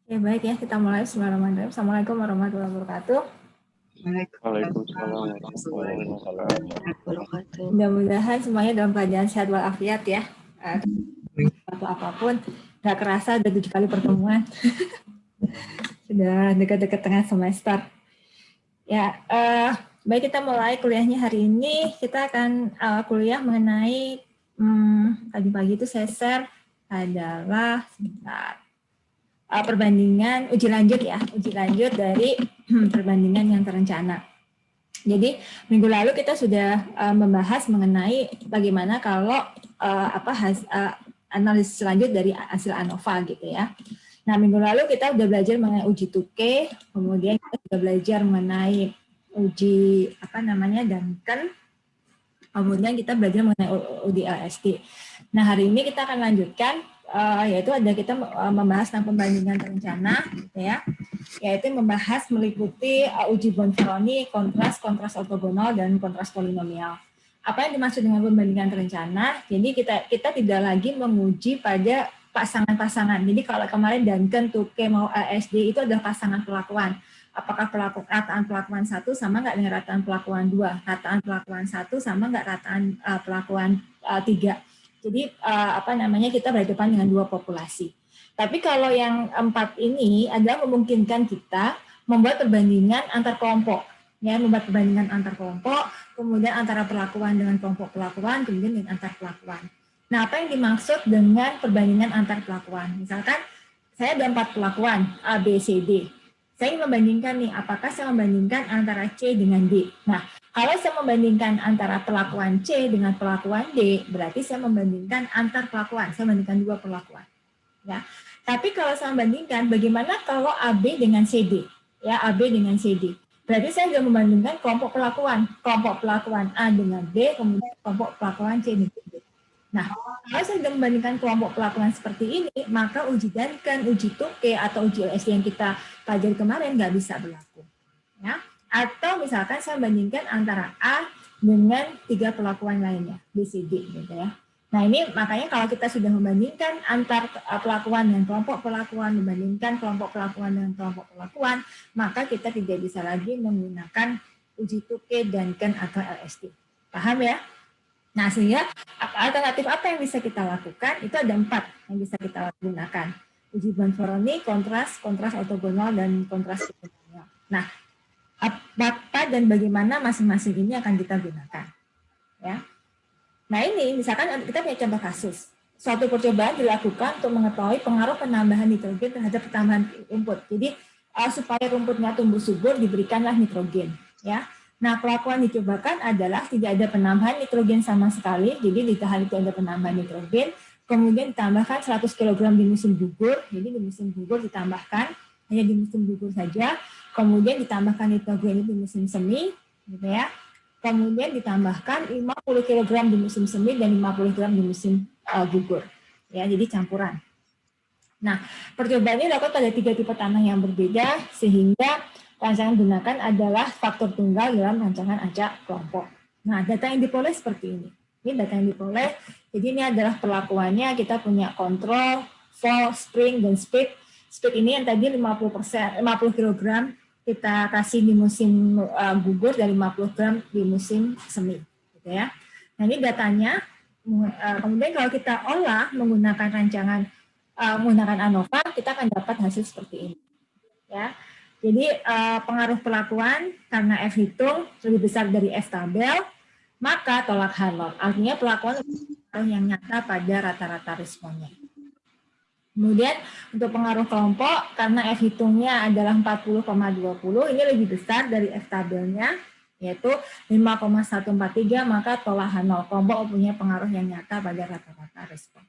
Ya baik ya, kita mulai. Bismillahirrahmanirrahim. Assalamualaikum warahmatullahi wabarakatuh. Waalaikumsalam warahmatullahi wabarakatuh. Mudah-mudahan semuanya dalam keadaan sehat walafiat ya. Atau apapun, nggak kerasa udah 7 kali pertemuan. Sudah dekat-dekat tengah semester. Ya, baik kita mulai kuliahnya hari ini. Kita akan kuliah mengenai tadi pagi itu saya share adalah sebentar. Perbandingan uji lanjut ya, uji lanjut dari perbandingan yang terencana. Jadi minggu lalu kita sudah membahas mengenai bagaimana kalau analisis lanjut dari hasil ANOVA gitu ya. Nah minggu lalu kita sudah belajar mengenai uji Tukey, kemudian kita sudah belajar mengenai uji Duncan, kemudian kita belajar mengenai uji LSD. Nah hari ini kita akan lanjutkan yaitu ada kita membahas tentang pembandingan terencana, gitu ya, yaitu membahas meliputi uji Bonferroni, kontras ortogonal dan kontras polinomial. Apa yang dimaksud dengan pembandingan terencana? Jadi kita tidak lagi menguji pada pasangan-pasangan. Jadi kalau kemarin Duncan, Tukey mau LSD itu adalah pasangan perlakuan. Apakah rataan pelakuan 1 sama nggak dengan rataan pelakuan 2? Rataan pelakuan 1 sama nggak rataan pelakuan 3? Jadi kita berhadapan dengan dua populasi. Tapi kalau yang 4 ini adalah memungkinkan kita membuat perbandingan antar kelompok, ya, membuat perbandingan antar kelompok, kemudian antara perlakuan dengan kelompok perlakuan, kemudian dengan antar perlakuan. Nah, apa yang dimaksud dengan perbandingan antar perlakuan? Misalkan saya ada 4 perlakuan A, B, C, D. Saya ingin membandingkan nih, apakah saya membandingkan antara C dengan D. Nah, kalau saya membandingkan antara perlakuan C dengan perlakuan D, berarti saya membandingkan antar perlakuan, saya membandingkan dua perlakuan. Ya. Tapi kalau saya bandingkan, bagaimana kalau AB dengan CD? Ya, AB dengan CD. Berarti saya sudah membandingkan kelompok pelakuan A dengan B, kemudian kelompok pelakuan C dengan D. Nah, kalau saya sudah membandingkan kelompok pelakuan seperti ini, maka uji Duncan, uji Tukey, atau uji LSD yang kita pelajari kemarin nggak bisa berlaku. Ya. Atau misalkan saya bandingkan antara A dengan 3 perlakuan lainnya, B, C, D, gitu ya. Nah ini makanya kalau kita sudah membandingkan antar pelakuan dengan kelompok pelakuan, membandingkan kelompok pelakuan dengan kelompok pelakuan, maka kita tidak bisa lagi menggunakan uji Tukey, Duncan, atau LSD. Paham ya? Nah sehingga alternatif apa yang bisa kita lakukan? Itu ada 4 yang bisa kita gunakan. Uji Bonferroni, kontras ortogonal, dan kontras polinomial. Nah, apa dan bagaimana masing-masing ini akan kita gunakan? Ya. Nah ini misalkan kita punya contoh kasus. Suatu percobaan dilakukan untuk mengetahui pengaruh penambahan nitrogen terhadap pertambahan rumput. Jadi supaya rumputnya tumbuh subur diberikanlah nitrogen. Ya. Nah pelakuan dicobakan adalah tidak ada penambahan nitrogen sama sekali. Jadi di tahap itu ada penambahan nitrogen. Kemudian ditambahkan 100 kg di musim gugur. Jadi di musim gugur ditambahkan hanya di musim gugur saja. Kemudian ditambahkan nitrogen itu di musim semi, gitu ya. Kemudian ditambahkan 50 kg di musim semi dan 50 gram di musim gugur. Ya, jadi campuran. Nah, percobaan ini dilakukan pada 3 tipe tanah yang berbeda, sehingga rancangan gunakan adalah faktor tunggal dalam rancangan acak kelompok. Nah, data yang diperoleh seperti ini. Ini data yang diperoleh. Jadi ini adalah perlakuannya, kita punya kontrol, fall, spring, dan speed. Speed ini yang tadi 50 kg kita kasih di musim gugur dari 50 gram di musim semi, gitu ya. Nah ini datanya. Kemudian kalau kita olah menggunakan rancangan menggunakan ANOVA, kita akan dapat hasil seperti ini. Ya. Jadi pengaruh perlakuan karena F hitung lebih besar dari F tabel, maka tolak Harlow. Artinya perlakuan yang nyata pada rata-rata responnya. Kemudian untuk pengaruh kelompok, karena F hitungnya adalah 40,20, ini lebih besar dari F tabelnya, yaitu 5,143, maka tolak H0. Kelompok punya pengaruh yang nyata pada rata-rata respon.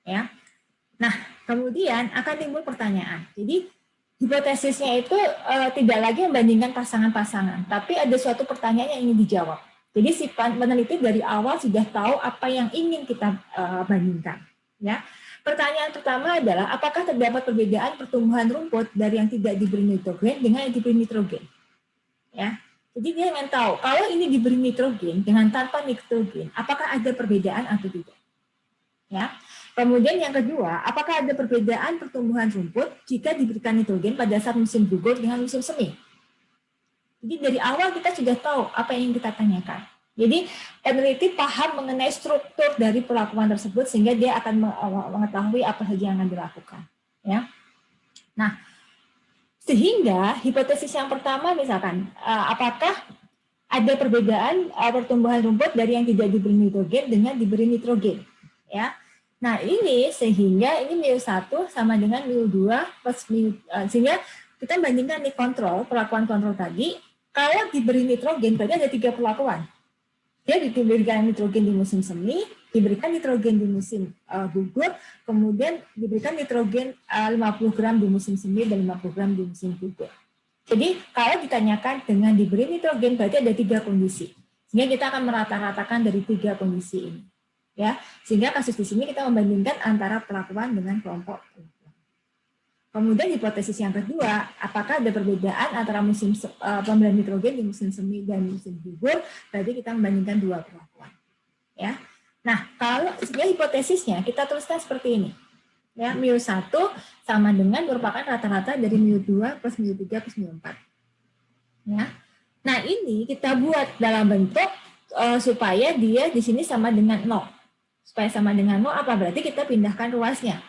Ya. Nah, kemudian akan timbul pertanyaan. Jadi, hipotesisnya itu tidak lagi membandingkan pasangan-pasangan, tapi ada suatu pertanyaan yang ingin dijawab. Jadi, si peneliti dari awal sudah tahu apa yang ingin kita bandingkan. Ya. Pertanyaan pertama adalah, apakah terdapat perbedaan pertumbuhan rumput dari yang tidak diberi nitrogen dengan yang diberi nitrogen? Ya, jadi dia ingin tahu, kalau ini diberi nitrogen dengan tanpa nitrogen, apakah ada perbedaan atau tidak? Ya, Kemudian yang kedua, apakah ada perbedaan pertumbuhan rumput jika diberikan nitrogen pada saat musim gugur dengan musim semi? Jadi dari awal kita sudah tahu apa yang kita tanyakan. Jadi peneliti paham mengenai struktur dari perlakuan tersebut sehingga dia akan mengetahui apa saja yang akan dilakukan. Ya. Nah, sehingga hipotesis yang pertama misalkan, apakah ada perbedaan pertumbuhan rumput dari yang tidak diberi nitrogen dengan diberi nitrogen. Ya. Nah ini sehingga ini μ1 sama dengan μ2 plus sehingga kita bandingkan nih perlakuan kontrol tadi. Kalau diberi nitrogen berarti ada 3 perlakuan. Dia diberikan nitrogen di musim semi, diberikan nitrogen di musim gugur, kemudian diberikan nitrogen 50 gram di musim semi dan 50 gram di musim gugur. Jadi kalau ditanyakan dengan diberi nitrogen berarti ada 3 kondisi. Sehingga kita akan merata-ratakan dari 3 kondisi ini. Ya, sehingga kasus di sini kita membandingkan antara perlakuan dengan kelompok. Kemudian hipotesis yang kedua, apakah ada perbedaan antara musim pemberian nitrogen di musim semi dan musim gugur? Berarti kita membandingkan 2 perlakuan. Ya. Nah, kalau sebenarnya hipotesisnya kita tuliskan seperti ini. Ya, μ1 sama dengan merupakan rata-rata dari μ2 plus μ3 plus μ4. Ya. Nah, ini kita buat dalam bentuk supaya dia di sini sama dengan 0. Supaya sama dengan 0 apa? Berarti kita pindahkan ruasnya.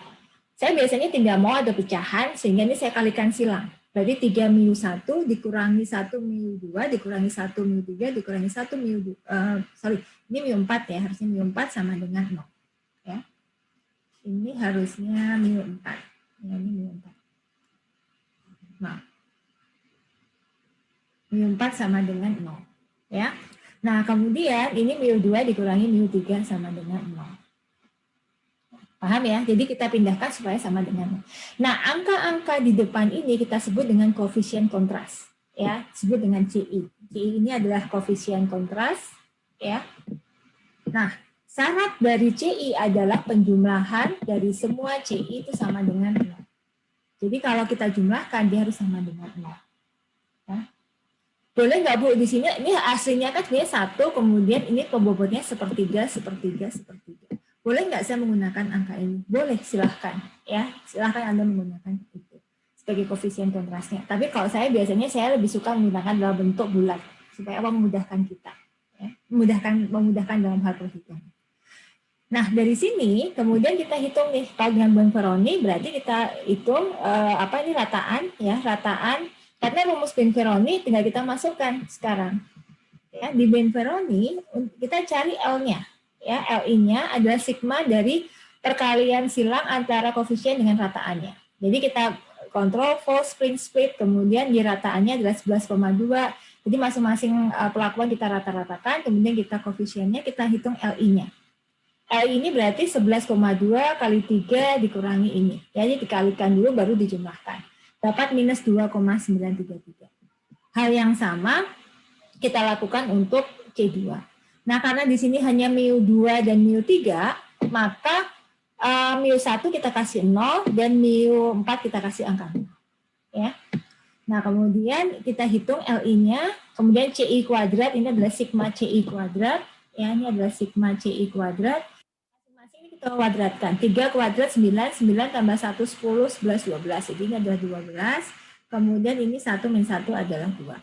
Saya biasanya tidak mau ada pecahan, sehingga ini saya kalikan silang. Berarti 3 μ1 dikurangi 1 μ2 dikurangi 1 μ3 dikurangi 1 μ2. Ini μ4 ya, harusnya μ4 sama dengan 0. Ya. Ini harusnya μ4. Ya, ini μ4. Nah. μ4 sama dengan 0. Ya. Nah, kemudian ini μ2 dikurangi μ3 sama dengan 0. Paham ya? Jadi kita pindahkan supaya sama dengan 0. Nah, angka-angka di depan ini kita sebut dengan koefisien kontras. Ya, sebut dengan CI. CI ini adalah koefisien kontras. Ya. Nah, syarat dari CI adalah penjumlahan dari semua CI itu sama dengan 0. Jadi kalau kita jumlahkan, dia harus sama dengan 0. Ya. Boleh nggak Bu, di sini ini aslinya kan sebenarnya 1, kemudian ini pembobotnya sepertiga, sepertiga, sepertiga. Boleh nggak saya menggunakan angka ini? Boleh, silahkan. Ya, silahkan Anda menggunakan itu sebagai koefisien kontrasnya. Tapi kalau saya biasanya saya lebih suka menggunakan dalam bentuk bulat supaya memudahkan kita, ya, memudahkan dalam hal perhitungan. Nah dari sini kemudian kita hitung nih kalau dengan Bonferroni berarti kita hitung ini rataan, ya rataan karena rumus Bonferroni tinggal kita masukkan sekarang. Ya, di Bonferroni kita cari L-nya. Ya, LI-nya adalah sigma dari perkalian silang antara koefisien dengan rataannya. Jadi kita kontrol full spring split, kemudian di rataannya adalah 11,2. Jadi masing-masing perlakuan kita rata-ratakan, kemudian kita koefisiennya, kita hitung LI-nya. LI ini berarti 11,2 kali 3 dikurangi ini. Jadi dikalikan dulu baru dijumlahkan. Dapat minus 2,933. Hal yang sama kita lakukan untuk C2. Nah, karena di sini hanya μ2 dan μ3, maka μ1 kita kasih 0 dan μ4 kita kasih angka 0. Ya. Nah, kemudian kita hitung LI-nya, kemudian CI kuadrat ini adalah sigma CI kuadrat, ya ini adalah sigma CI kuadrat. Masing-masing ini kita kuadratkan. 3 kuadrat 9, 9 tambah 1 10, 11 12. Jadi ini adalah 12. Kemudian ini 1 min 1 adalah 2.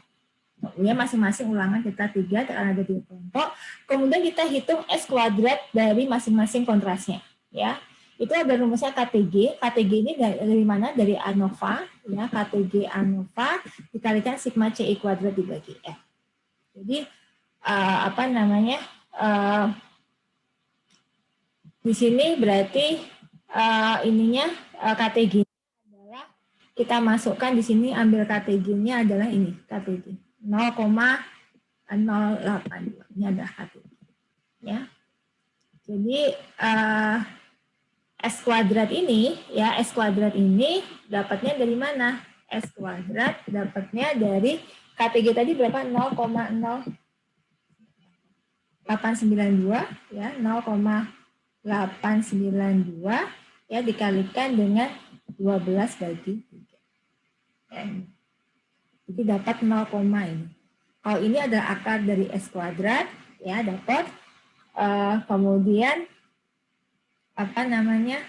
Kemudian masing-masing ulangan kita 3 karena ada 2 kelompok. Kemudian kita hitung S kuadrat dari masing-masing kontrasnya. Ya, itu ada rumusnya KTG. KTG ini dari mana? Dari ANOVA. Ya, KTG ANOVA dikalikan sigma CI kuadrat dibagi F. Jadi di sini berarti KTG adalah kita masukkan di sini, ambil KTG-nya adalah ini KTG. 0,082 ini adalah KTG. Ya. Jadi S kuadrat ini ya S kuadrat ini dapatnya dari mana? S kuadrat dapatnya dari KTG tadi berapa? 0,0892 ya 0,892 ya dikalikan dengan 12 bagi 3. Ya. Jadi dapat 0, ini. Kalau ini adalah akar dari S kuadrat, ya dapat. Kemudian apa namanya?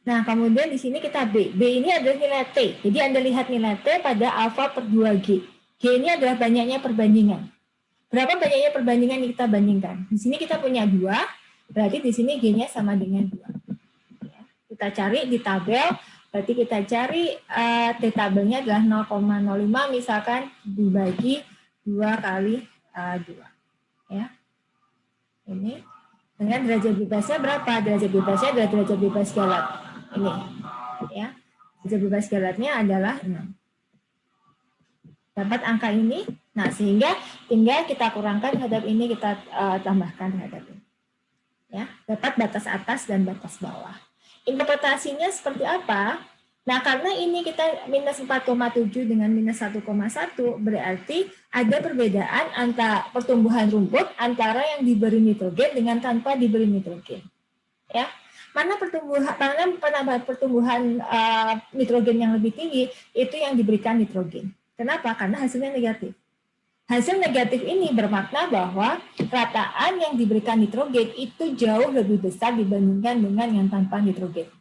Nah, kemudian di sini kita B. B ini adalah nilai T. Jadi Anda lihat nilai T pada alfa per 2G. G ini adalah banyaknya perbandingan. Berapa banyaknya perbandingan yang kita bandingkan? Di sini kita punya 2, berarti di sini G-nya sama dengan 2. Ya, kita cari di tabel, berarti kita cari T tabelnya adalah 0,05 misalkan dibagi 2 kali 2. Ya. Ini dengan derajat bebasnya berapa? Derajat bebasnya adalah derajat bebas galat. Ini. Ya. Derajat bebas galatnya adalah 6. Dapat angka ini, nah sehingga tinggal kita kurangkan terhadap ini, kita tambahkan terhadap ini. Ya, dapat batas atas dan batas bawah. Interpretasinya seperti apa? Nah, karena ini kita minus 4,7 dengan minus 1,1, berarti ada perbedaan antara pertumbuhan rumput antara yang diberi nitrogen dengan tanpa diberi nitrogen. Ya, mana penambahan pertumbuhan nitrogen yang lebih tinggi itu yang diberikan nitrogen. Kenapa? Karena hasilnya negatif. Hasil negatif ini bermakna bahwa rataan yang diberikan nitrogen itu jauh lebih besar dibandingkan dengan yang tanpa nitrogen.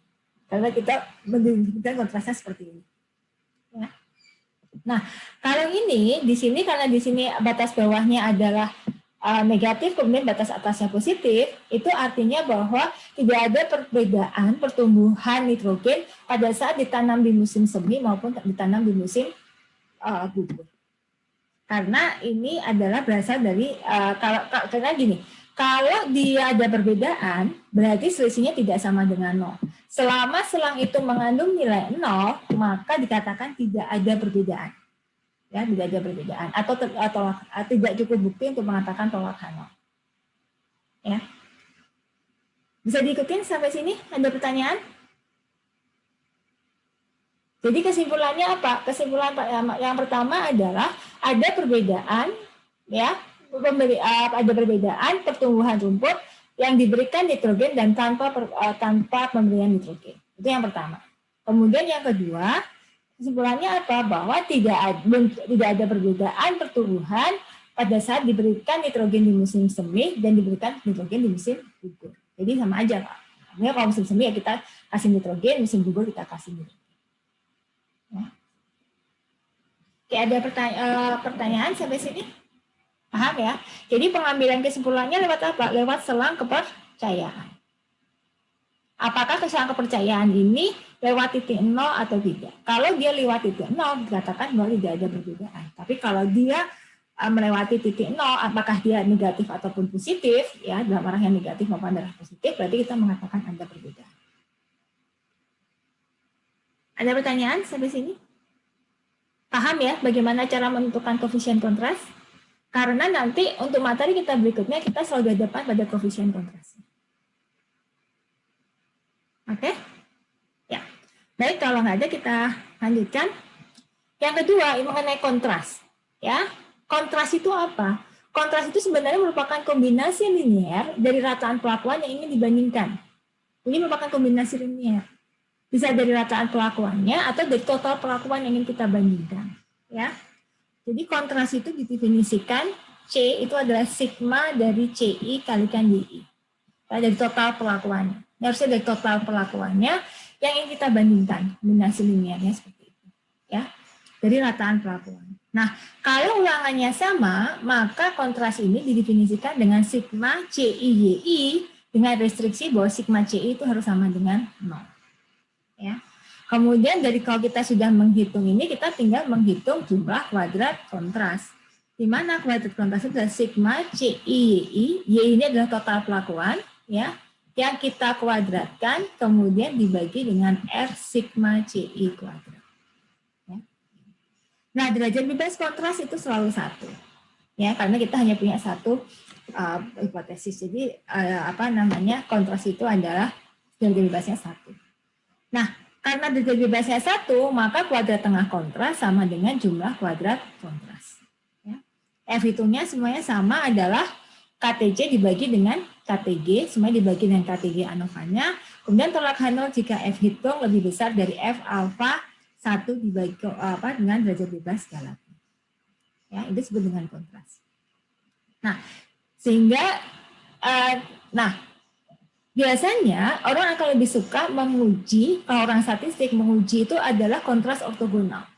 Karena kita menunjukkan kontrasnya seperti ini. Ya. Nah, kalau ini di sini karena di sini batas bawahnya adalah negatif, kemudian batas atasnya positif, itu artinya bahwa tidak ada perbedaan pertumbuhan nitrogen pada saat ditanam di musim semi maupun ditanam di musim gugur. Karena ini adalah berasal dari karena gini, kalau dia ada perbedaan, berarti selisihnya tidak sama dengan 0. Selama selang itu mengandung nilai 0, maka dikatakan tidak ada perbedaan. Ya, tidak ada perbedaan atau tidak cukup bukti untuk mengatakan tolak H0. Ya. Bisa diikutin sampai sini? Ada pertanyaan? Jadi kesimpulannya apa? Kesimpulan yang pertama adalah ada perbedaan, ya, ada perbedaan pertumbuhan rumput yang diberikan nitrogen dan tanpa pemberian nitrogen. Itu yang pertama. Kemudian yang kedua, kesimpulannya apa? Bahwa tidak ada perbedaan pertumbuhan pada saat diberikan nitrogen di musim semi dan diberikan nitrogen di musim gugur. Jadi sama aja, Pak. Artinya kalau musim semi ya kita kasih nitrogen, musim gugur kita kasih nitrogen. Oke, ada pertanyaan sampai sini? Paham ya? Jadi pengambilan kesimpulannya lewat apa? Lewat selang kepercayaan. Apakah selang kepercayaan ini lewat titik 0 atau tidak? Kalau dia lewat titik 0, dikatakan bahwa tidak ada perbedaan. Tapi kalau dia melewati titik 0, apakah dia negatif ataupun positif, ya dalam arah yang negatif maupun arah positif, berarti kita mengatakan ada perbedaan. Ada pertanyaan sampai sini? Paham ya bagaimana cara menentukan koefisien kontras? Karena nanti untuk materi kita berikutnya kita selalu berhadapan pada koefisien kontras. Oke? Ya. Baik, kalau nggak ada kita lanjutkan. Yang kedua, mengenai kontras. Ya, kontras itu apa? Kontras itu sebenarnya merupakan kombinasi linear dari rataan pelakuan yang ingin dibandingkan. Ini merupakan kombinasi linear. Bisa dari rataan pelakuannya atau dari total pelakuan yang ingin kita bandingkan. Ya. Jadi kontras itu didefinisikan C itu adalah sigma dari CI kalikan DI. Ya, dari total pelakuannya. Ini harusnya dari total pelakuannya yang ingin kita bandingkan. Kombinasi linearnya seperti itu. Ya. Dari rataan pelakuan. Nah, kalau ulangannya sama, maka kontras ini didefinisikan dengan sigma CI-YI dengan restriksi bahwa sigma CI itu harus sama dengan 0. Ya. Kemudian dari kalau kita sudah menghitung ini, kita tinggal menghitung jumlah kuadrat kontras. Di mana kuadrat kontras itu adalah sigma CI-YI, Y ini adalah total pelakuan, ya, yang kita kuadratkan, kemudian dibagi dengan R sigma CI kuadrat. Ya. Nah, derajat bebas kontras itu selalu 1. Ya, karena kita hanya punya satu hipotesis. Jadi, kontras itu adalah derajat bebasnya 1. Nah, karena derajat bebasnya 1, maka kuadrat tengah kontras sama dengan jumlah kuadrat kontras. Ya. F hitungnya semuanya sama adalah KTJ dibagi dengan KTG, semuanya dibagi dengan KTG ANOVA-nya. Kemudian tolak H0 jika F hitung lebih besar dari F alfa 1 dibagi dengan derajat bebas galatnya. Ya, itu disebut dengan kontras. Nah, sehingga biasanya orang akan lebih suka menguji, kalau orang statistik menguji itu adalah kontras ortogonal.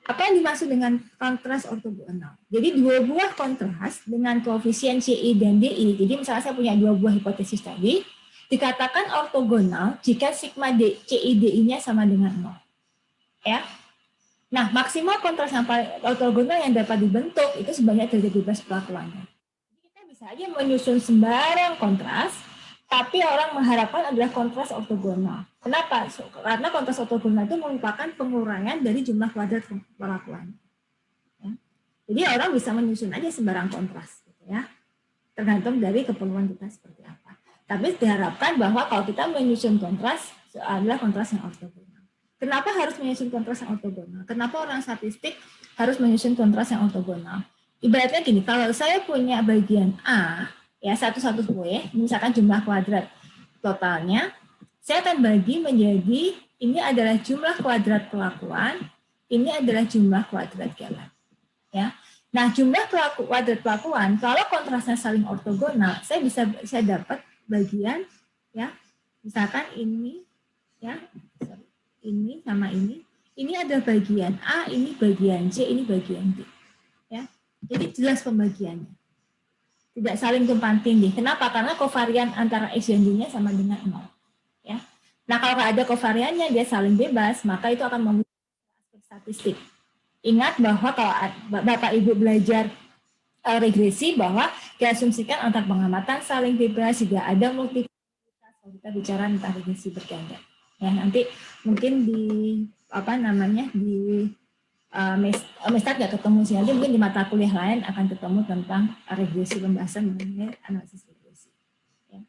Apa yang dimaksud dengan kontras ortogonal? Jadi dua buah kontras dengan koefisien CI dan DI. Jadi misalnya saya punya dua buah hipotesis tadi, dikatakan ortogonal jika sigma CI DI-nya sama dengan 0. Ya. Nah, maksimal kontras yang ortogonal yang dapat dibentuk itu sebanyak 17 perlakuannya. Kita bisa aja menyusun sembarang kontras, tapi orang mengharapkan adalah kontras ortogonal. Kenapa? Karena kontras ortogonal itu merupakan pengurangan dari jumlah kuadrat perlakuan. Ya. Jadi orang bisa menyusun aja sembarang kontras, gitu ya. Tergantung dari keperluan kita seperti apa. Tapi diharapkan bahwa kalau kita menyusun kontras adalah kontras yang ortogonal. Kenapa harus menyusun kontras yang ortogonal? Kenapa orang statistik harus menyusun kontras yang ortogonal? Ibaratnya gini, kalau saya punya bagian A, ya satu-satu kue, misalkan jumlah kuadrat totalnya, saya akan bagi menjadi ini adalah jumlah kuadrat perlakuan, ini adalah jumlah kuadrat galan. Ya. Nah, jumlah kuadrat perlakuan, kalau kontrasnya saling ortogonal, saya dapat bagian, ya, misalkan ini, ya, ini sama ini adalah bagian A, ini bagian C, ini bagian D. Ya. Jadi jelas pembagiannya. Tidak saling tumpang tindih. Kenapa? Karena kovarian antara X dan Y-nya sama dengan 0. Ya. Nah, kalau ada kovariannya, dia saling bebas, maka itu akan memiliki aspek statistik. Ingat bahwa kalau Bapak Ibu belajar regresi, bahwa diasumsikan antar pengamatan saling bebas, tidak ada multiplikasitas kalau kita bicara tentang regresi berganda. Ya, nanti mungkin di Mestat nggak ketemu sih, nanti mungkin di mata kuliah lain akan ketemu tentang regresi, pembahasan mengenai analisis regresi. Ya.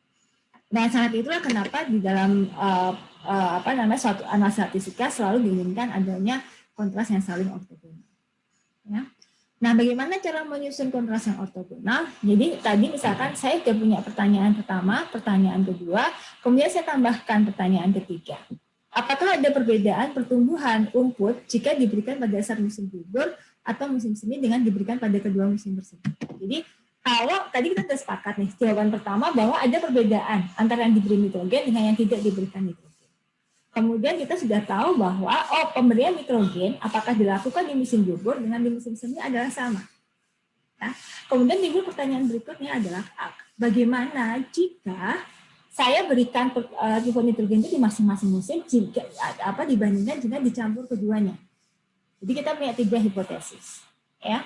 Nah, saat itulah kenapa di dalam suatu analisis statistika selalu diinginkan adanya kontras yang saling ortogonal. Ya. Nah, bagaimana cara menyusun kontras yang ortogonal? Jadi tadi misalkan saya sudah punya pertanyaan pertama, pertanyaan kedua, kemudian saya tambahkan pertanyaan ketiga. Apakah ada perbedaan pertumbuhan rumput jika diberikan pada dasar musim gugur atau musim semi dengan diberikan pada kedua musim tersebut? Jadi kalau tadi kita sudah sepakat nih, jawaban pertama bahwa ada perbedaan antara yang diberi nitrogen dengan yang tidak diberikan nitrogen. Kemudian kita sudah tahu bahwa pemberian nitrogen apakah dilakukan di musim gugur dengan di musim semi adalah sama. Nah, kemudian timbul pertanyaan berikutnya adalah bagaimana jika saya berikan pupuk nitrogen itu di masing-masing musim jika dibandingkan jika dicampur keduanya. Jadi kita punya 3 hipotesis, ya.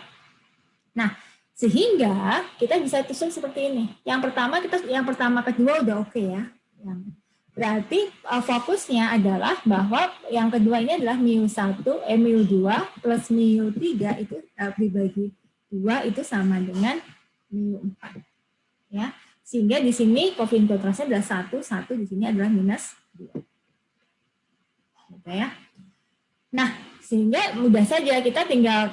Nah, sehingga kita bisa susun seperti ini. Yang pertama kedua udah oke ya. Berarti fokusnya adalah bahwa yang kedua ini adalah mu1, mu2 plus mu3 itu dibagi 2 itu sama dengan mu4. Ya. Sehingga di sini koefisien kontrasnya adalah 1, di sini adalah minus 2. Gitu ya. Nah, sehingga mudah saja kita tinggal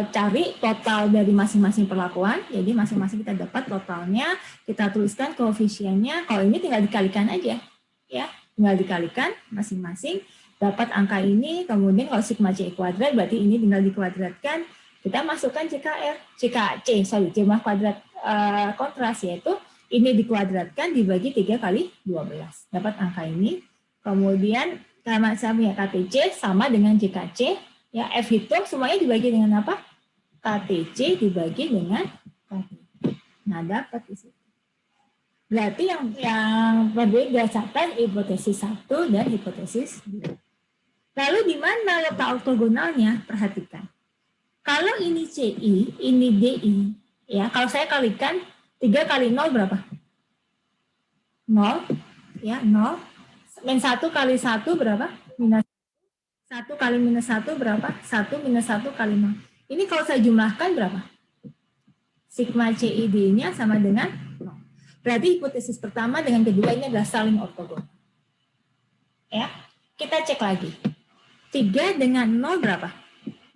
cari total dari masing-masing perlakuan. Jadi masing-masing kita dapat totalnya, kita tuliskan koefisiennya. Kalau ini tinggal dikalikan aja, ya, tinggal dikalikan masing-masing dapat angka ini. Kemudian kalau sigma C kuadrat berarti ini tinggal dikuadratkan. Kita masukkan jumlah kuadrat kontras, yaitu ini dikuadratkan dibagi 3 kali 12 dapat angka ini. Kemudian karena saya punya KTC sama dengan JKC, ya F hitung semuanya dibagi dengan apa? KTC dibagi dengan KTC. Nah, dapat di situ. Berarti yang berbeda catat hipotesis 1 dan hipotesis 2. Lalu di mana letak ortogonalnya? Perhatikan. Kalau ini CI, ini DI, ya kalau saya kalikan 3 kali 0 berapa? 0, ya 0. Min 1 kali 1 berapa? Minus 1 kali minus 1 berapa? 1 minus 1 kali 0. Ini kalau saya jumlahkan berapa? Sigma CID-nya sama dengan 0. Berarti hipotesis pertama dengan kedua ini adalah saling ortogonal. Ya, kita cek lagi. 3 dengan 0 berapa?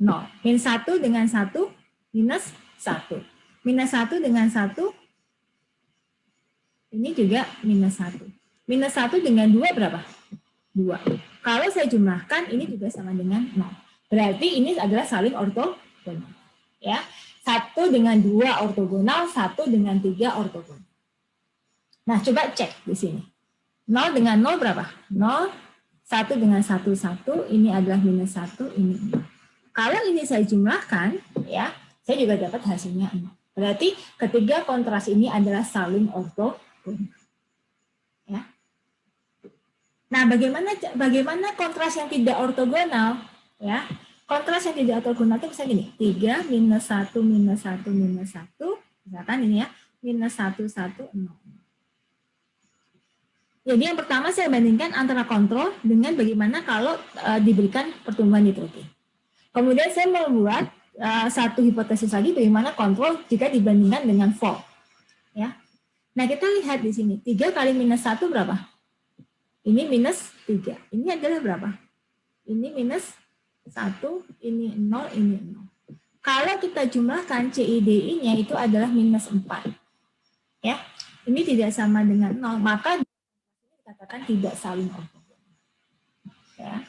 0. Min 1 dengan 1 minus 1. Minus 1 dengan 1 ini juga minus 1. Minus 1 dengan 2 berapa? 2. Kalau saya jumlahkan, ini juga sama dengan 0. Berarti ini adalah saling ortogonal. Ya. 1 dengan 2 ortogonal, 1 dengan 3 ortogonal. Nah, coba cek di sini. 0 dengan 0 berapa? 0, 1 dengan 1, 1, ini adalah minus 1, ini 0. Kalau ini saya jumlahkan, ya, saya juga dapat hasilnya 0. Berarti ketiga kontras ini adalah saling ortogonal. Ya. Nah, bagaimana kontras yang tidak ortogonal? Ya, kontras yang tidak ortogonal itu bisa gini, 3, minus 1, minus 1, minus 1, misalkan ini ya, minus 1, 1, 0. Jadi yang pertama saya bandingkan antara kontrol dengan bagaimana kalau diberikan pertumbuhan nitrogen. Kemudian saya membuat satu hipotesis lagi bagaimana kontrol jika dibandingkan dengan vol. Ya. Nah, kita lihat di sini, 3 kali minus 1 berapa? Ini minus 3. Ini adalah berapa? Ini minus 1, ini 0, ini 0. Kalau kita jumlahkan CIDI-nya itu adalah minus 4. Ya. Ini tidak sama dengan 0, maka dikatakan tidak saling ortogonal. Ya.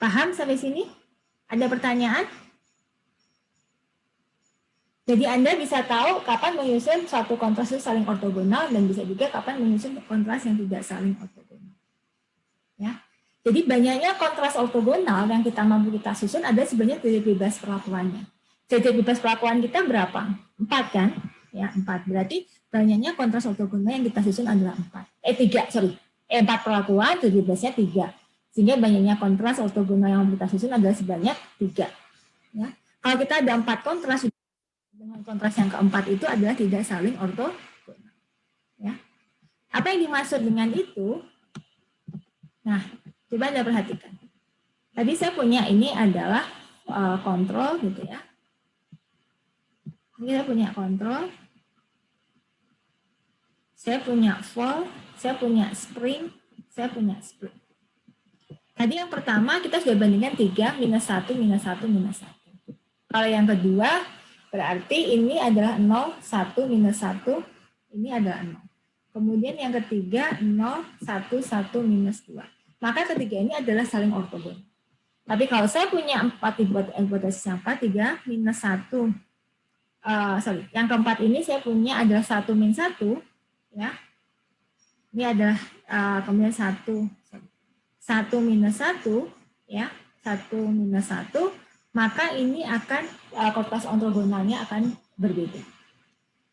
Paham sampai sini? Ada pertanyaan? Jadi Anda bisa tahu kapan menyusun suatu kontras itu saling ortogonal dan bisa juga kapan menyusun kontras yang tidak saling ortogonal. Ya. Jadi banyaknya kontras ortogonal yang kita mampu kita susun ada sebenarnya dari bebas perlakuannya. Jadi bebas perlakuan kita berapa? 4 kan? Ya, 4. Berarti banyaknya kontras ortogonal yang kita susun adalah 4 perlakuan, jadi bebasnya 3. Sehingga banyaknya kontras ortogonal yang kita susun adalah sebanyak 3. Ya. Kalau kita ada 4 kontras, dengan kontras yang keempat itu adalah tidak saling ortogonal. Ya. Apa yang dimaksud dengan itu? Nah, coba Anda perhatikan. Tadi saya punya ini adalah kontrol gitu ya. Ini saya punya kontrol. Saya punya vol, saya punya spring, saya punya split. Tadi yang pertama kita sudah bandingkan 3, minus 1, minus 1, minus 1. Kalau yang kedua, berarti ini adalah 0, 1, minus 1, ini adalah 0. Kemudian yang ketiga, 0, 1, 1, minus 2. Maka ketiga ini adalah saling ortogonal. Tapi kalau saya punya 4 hipotesis yang 4, 3, minus 1. Yang keempat ini saya punya adalah 1, min 1. Ya, ini adalah kemudian 1 minus 1, ya, 1 minus 1, maka ini akan kontras ortogonalnya akan berbeda.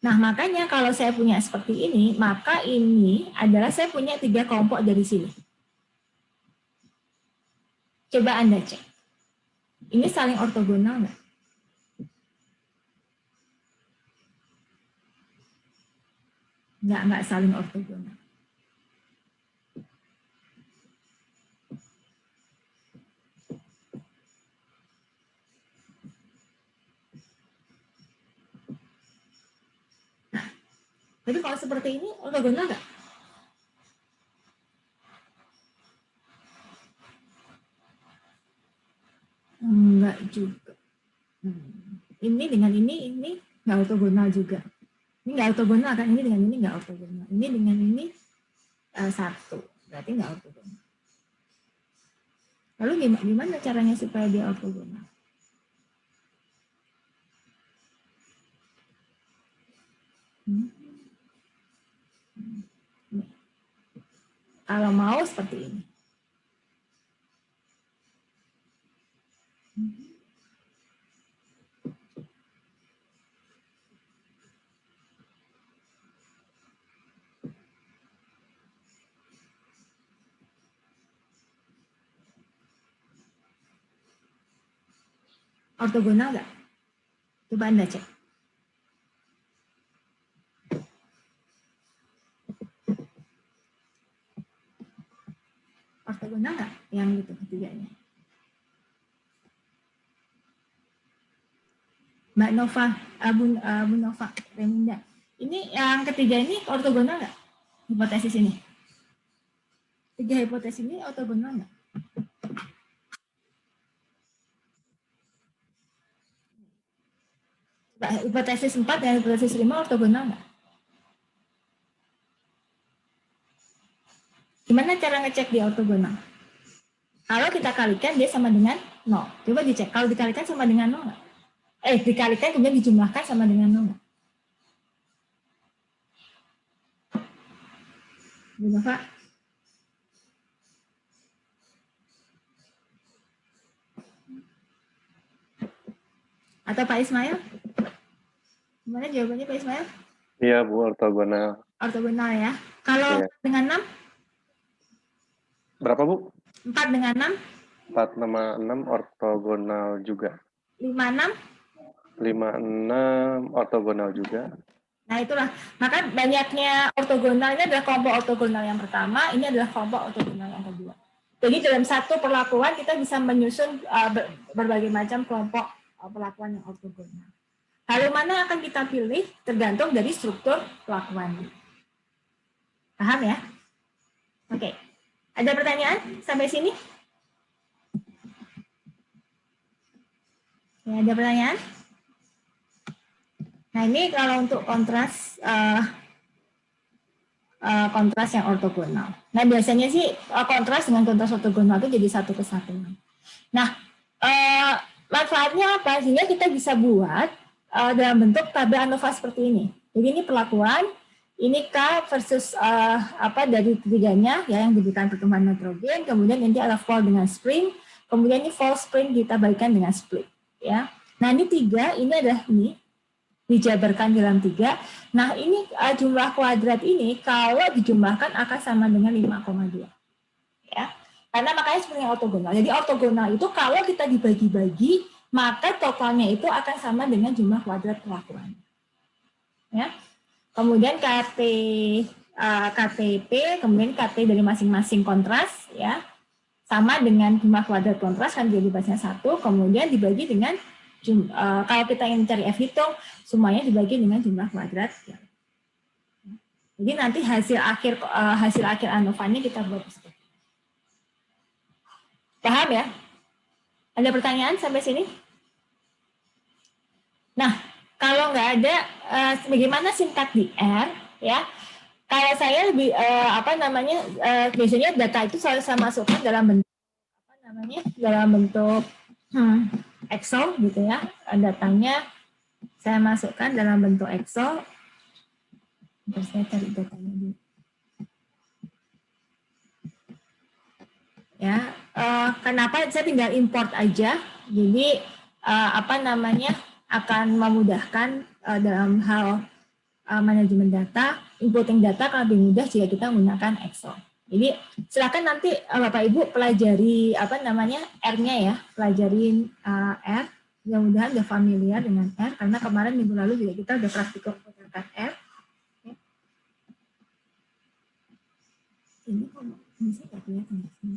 Nah, makanya kalau saya punya seperti ini, maka ini adalah saya punya 3 kelompok dari sini. Coba Anda cek. Ini saling ortogonal nggak? Nggak saling ortogonal. Nah, tapi kalau seperti ini ortogonal nggak? Enggak juga. Ini dengan ini nggak ortogonal juga. Ini nggak ortogonal kan, ini dengan ini nggak ortogonal. Ini dengan ini 1, berarti nggak ortogonal. Lalu gimana caranya supaya dia ortogonal? Kalau mau seperti ini. Ortogonal nggak? Coba Anda cek. Ortogonal nggak? Yang itu ketiganya. Mbak Nova, Bu Nova, Reminda. Ini yang ketiga ini ortogonal nggak? Hipotesis ini. 3 hipotesis ini ortogonal nggak? Hipotesis 4 dan hipotesis 5 ortogonal nggak? Gimana cara ngecek dia ortogonal? Kalau kita kalikan dia sama dengan 0. Coba dicek. Kalau dikalikan sama dengan 0 nggak? dikalikan kemudian dijumlahkan sama dengan 0. Gitu, Pak. Atau Pak Ismail? Gimana jawabannya Pak Ismail? Iya, Bu, ortogonal. Ortogonal ya. Kalau 4 dengan 6? Berapa, Bu? 4 dengan 6? 4 sama 6 ortogonal juga. 5, 6? 5, 6 ortogonal juga. Nah, itulah. Maka banyaknya ortogonal ini adalah kelompok ortogonal yang pertama, ini adalah kelompok ortogonal yang kedua. Jadi dalam satu perlakuan kita bisa menyusun berbagai macam kelompok perlakuan yang ortogonal. Lalu mana yang akan kita pilih tergantung dari struktur perlakuan. Paham ya? Oke. Ada pertanyaan sampai sini? Ya, ada pertanyaan? Nah, ini kalau untuk kontras kontras yang ortogonal. Nah, biasanya sih kontras dengan kontras ortogonal itu jadi satu kesatuan. Nah, manfaatnya apa? Sehingga kita bisa buat dalam bentuk tabel ANOVA seperti ini. Jadi ini perlakuan, ini K versus dari ketiganya ya yang diberikan pertumbuhan nitrogen, kemudian nanti ada fall dengan spring, kemudian ini fall spring kita bagikan dengan split ya. Nah, ini 3, ini adalah ini dijabarkan dalam 3. Nah, ini jumlah kuadrat ini kalau dijumlahkan akan sama dengan 5,2. Ya. Karena makanya seperti ortogonal. Jadi ortogonal itu kalau kita dibagi-bagi, maka totalnya itu akan sama dengan jumlah kuadrat perlakuan. Ya. Kemudian KTP, kemudian KT dari masing-masing kontras ya. Sama dengan jumlah kuadrat kontras kan jadi bahasanya 1, kemudian dibagi dengan kalau kita ingin cari F hitung, semuanya dibagi dengan jumlah kuadrat. Jadi nanti hasil akhir ANOVA-nya kita buat seperti ini. Paham ya? Ada pertanyaan sampai sini? Nah, kalau nggak ada, bagaimana singkat di R? Ya, kalau saya lebih biasanya data itu selalu saya masukkan dalam bentuk Excel gitu ya, datanya saya masukkan dalam bentuk Excel. Terus saya cari datanya dulu. Ya, kenapa saya tinggal import aja? Jadi akan memudahkan dalam hal manajemen data, importing data akan lebih mudah jika kita menggunakan Excel. Jadi silakan nanti Bapak Ibu pelajari R-nya ya, pelajarin R. Mudah-mudahan udah familiar dengan R karena kemarin minggu lalu juga kita udah praktikum menggunakan R. Ya. Ini kok bisa nggak kelihatan di sini?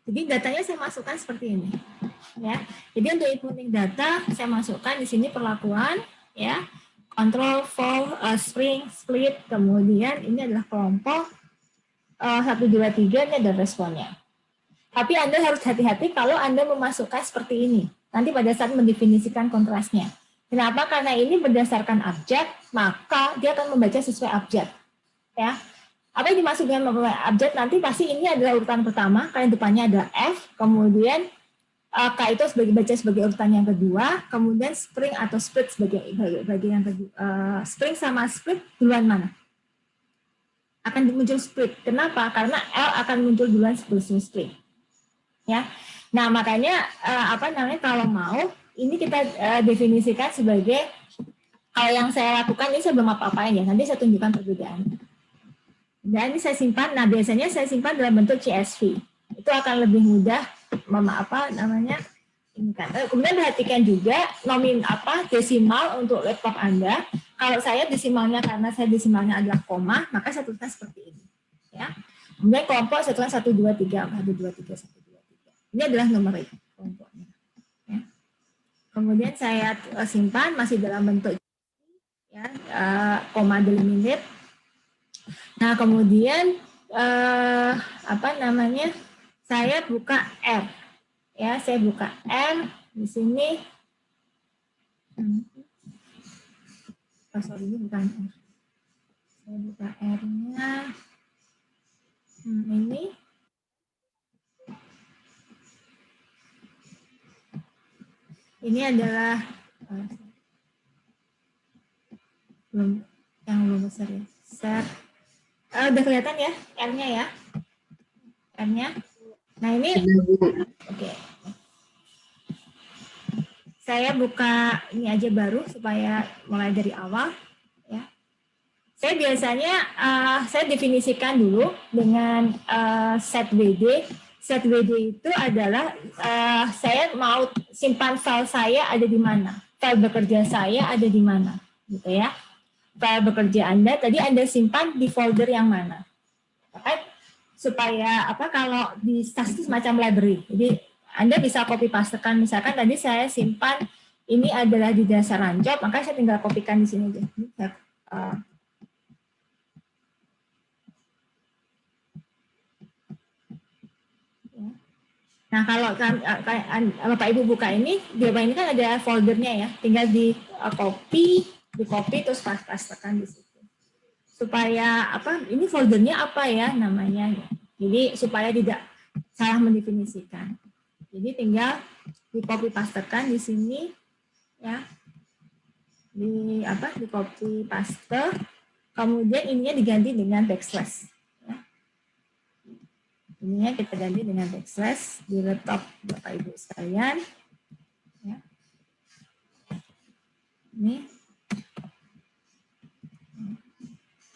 Jadi datanya saya masukkan seperti ini, ya. Jadi untuk inputting data saya masukkan di sini perlakuan, ya, control, fall, spring, split, kemudian ini adalah kelompok 1, 2, 3 ini ada responnya. Tapi Anda harus hati-hati kalau Anda memasukkan seperti ini. Nanti pada saat mendefinisikan kontrasnya. Kenapa? Karena ini berdasarkan abjad, maka dia akan membaca sesuai abjad, ya. Apa yang dimaksud dengan abjad nanti pasti ini adalah urutan pertama, karena depannya ada F, kemudian K itu baca sebagai urutan yang kedua, kemudian spring atau split sebagai bagian yang kedua. Spring sama split duluan mana? Akan muncul split. Kenapa? Karena L akan muncul duluan sebelum spring. Ya. Nah, makanya kalau mau ini kita definisikan sebagai kalau yang saya lakukan ini saya belum apa-apain ya. Nanti saya tunjukkan perbedaan. Dan ini saya simpan, nah biasanya saya simpan dalam bentuk CSV. Itu akan lebih mudah, ini kan. Kemudian perhatikan juga desimal untuk laptop Anda. Kalau saya desimalnya, karena saya desimalnya adalah koma, maka saya tuliskan seperti ini. Ya. Kemudian kelompok saya tuliskan 1, 2, 3, 1, 2, 3, 1, 2, 3. Ini adalah numerik kelompoknya. Ya. Kemudian saya simpan masih dalam bentuk ya, koma delimited. Nah, kemudian apa namanya? Saya buka R. Ya, saya buka R di sini. Oh, sorry, ini bukan R. Saya buka R-nya. Ini. Ini adalah yang belum besar ya. Set. Udah kelihatan ya R-nya ya? R-nya. Nah, ini oke. Saya buka ini aja baru supaya mulai dari awal ya. Saya biasanya saya definisikan dulu dengan set WD. Set WD itu adalah saya mau simpan file saya ada di mana, file bekerja saya ada di mana, gitu ya. File bekerja Anda tadi Anda simpan di folder yang mana, right? Supaya apa kalau di tas itu semacam library. Jadi Anda bisa copy pastekan, misalkan tadi saya simpan ini adalah di dasar job, maka saya tinggal kopikan di sini aja. Nah, kalau Bapak Ibu buka ini, di bawah ini kan ada foldernya ya, tinggal di copy, terus pastekan di situ. Supaya apa? Ini foldernya apa ya namanya? Jadi supaya tidak salah mendefinisikan. Jadi tinggal di copy pastekan di sini ya. Di apa? Di copy paste. Kemudian ininya diganti dengan backslash. Ya. Ininya kita ganti dengan backslash di laptop Bapak Ibu sekalian. Ya. Ini.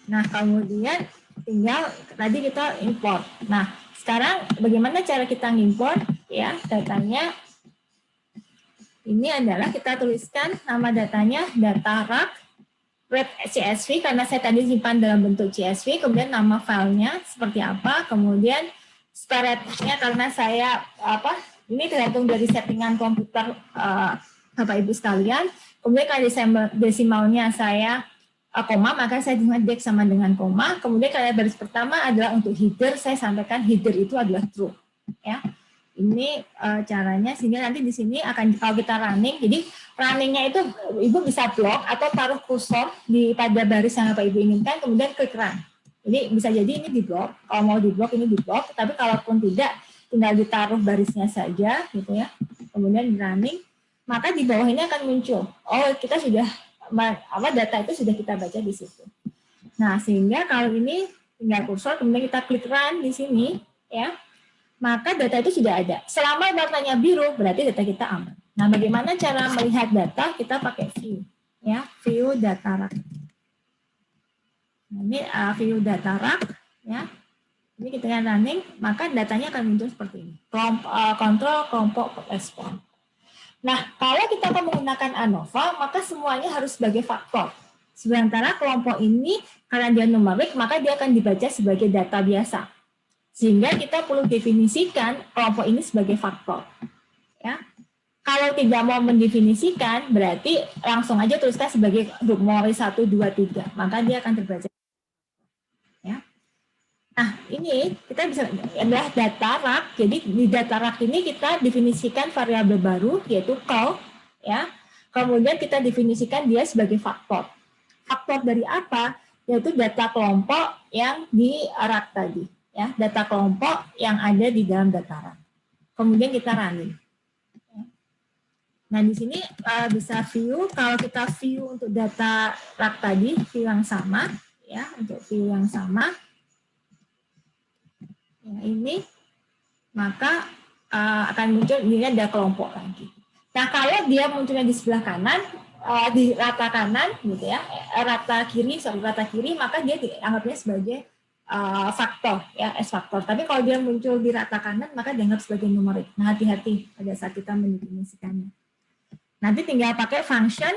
Nah, kemudian tinggal tadi kita import. Nah, sekarang bagaimana cara kita ngimport ya datanya? Ini adalah kita tuliskan nama datanya data rak red CSV karena saya tadi simpan dalam bentuk CSV, kemudian nama filenya seperti apa, kemudian storage-nya karena saya apa? Ini tergantung dari settingan komputer Bapak Ibu sekalian. Kemudian kalau desimalnya saya koma, maka saya ngedek sama dengan koma. Kemudian kalau baris pertama adalah untuk header, saya sampaikan header itu adalah true. Ya, ini caranya sehingga nanti di sini akan kalau kita running, jadi runningnya itu Ibu bisa blok atau taruh kursor pada baris yang Bapak Ibu inginkan, kemudian klik run. Jadi bisa jadi ini di blok, kalau mau di blok ini di blok, tapi kalaupun tidak, tinggal ditaruh barisnya saja, gitu ya. Kemudian running, maka di bawah ini akan muncul. Oh, kita sudah data itu sudah kita baca di situ. Nah, sehingga kalau ini tinggal kursor, kemudian kita klik run di sini, ya, maka data itu sudah ada. Selama warnanya biru, berarti data kita aman. Nah, bagaimana cara melihat data? Kita pakai view, ya, view data rak. Nah, ini view data rak, ya. Ini kita running, maka datanya akan muncul seperti ini. Kontrol kelompok respon. Nah, kalau kita akan menggunakan ANOVA, maka semuanya harus sebagai faktor. Sementara kelompok ini, karena dia numerik, maka dia akan dibaca sebagai data biasa. Sehingga kita perlu definisikan kelompok ini sebagai faktor. Ya. Kalau tidak mau mendefinisikan, berarti langsung aja tuliskan sebagai grup Mori 1, 2, 3. Maka dia akan terbaca. Ya. Nah, ini kita bisa adalah data rak. Jadi di data rak ini kita definisikan variabel baru yaitu call, ya. Kemudian kita definisikan dia sebagai faktor. Faktor dari apa? Yaitu data kelompok yang di rak tadi, ya. Data kelompok yang ada di dalam data rak. Kemudian kita running. Nah, di sini bisa view. Kalau kita view untuk data rak tadi, view yang sama, ya, untuk view yang sama. Ya, ini maka akan muncul ini ada kelompok lagi. Nah, kalau dia munculnya di sebelah kanan, di rata kanan gitu ya, rata kiri, maka dia dianggapnya sebagai faktor ya, S faktor. Tapi kalau dia muncul di rata kanan, maka dianggap sebagai numerik. Nah, hati-hati pada saat kita mendefinisikannya. Nanti tinggal pakai function,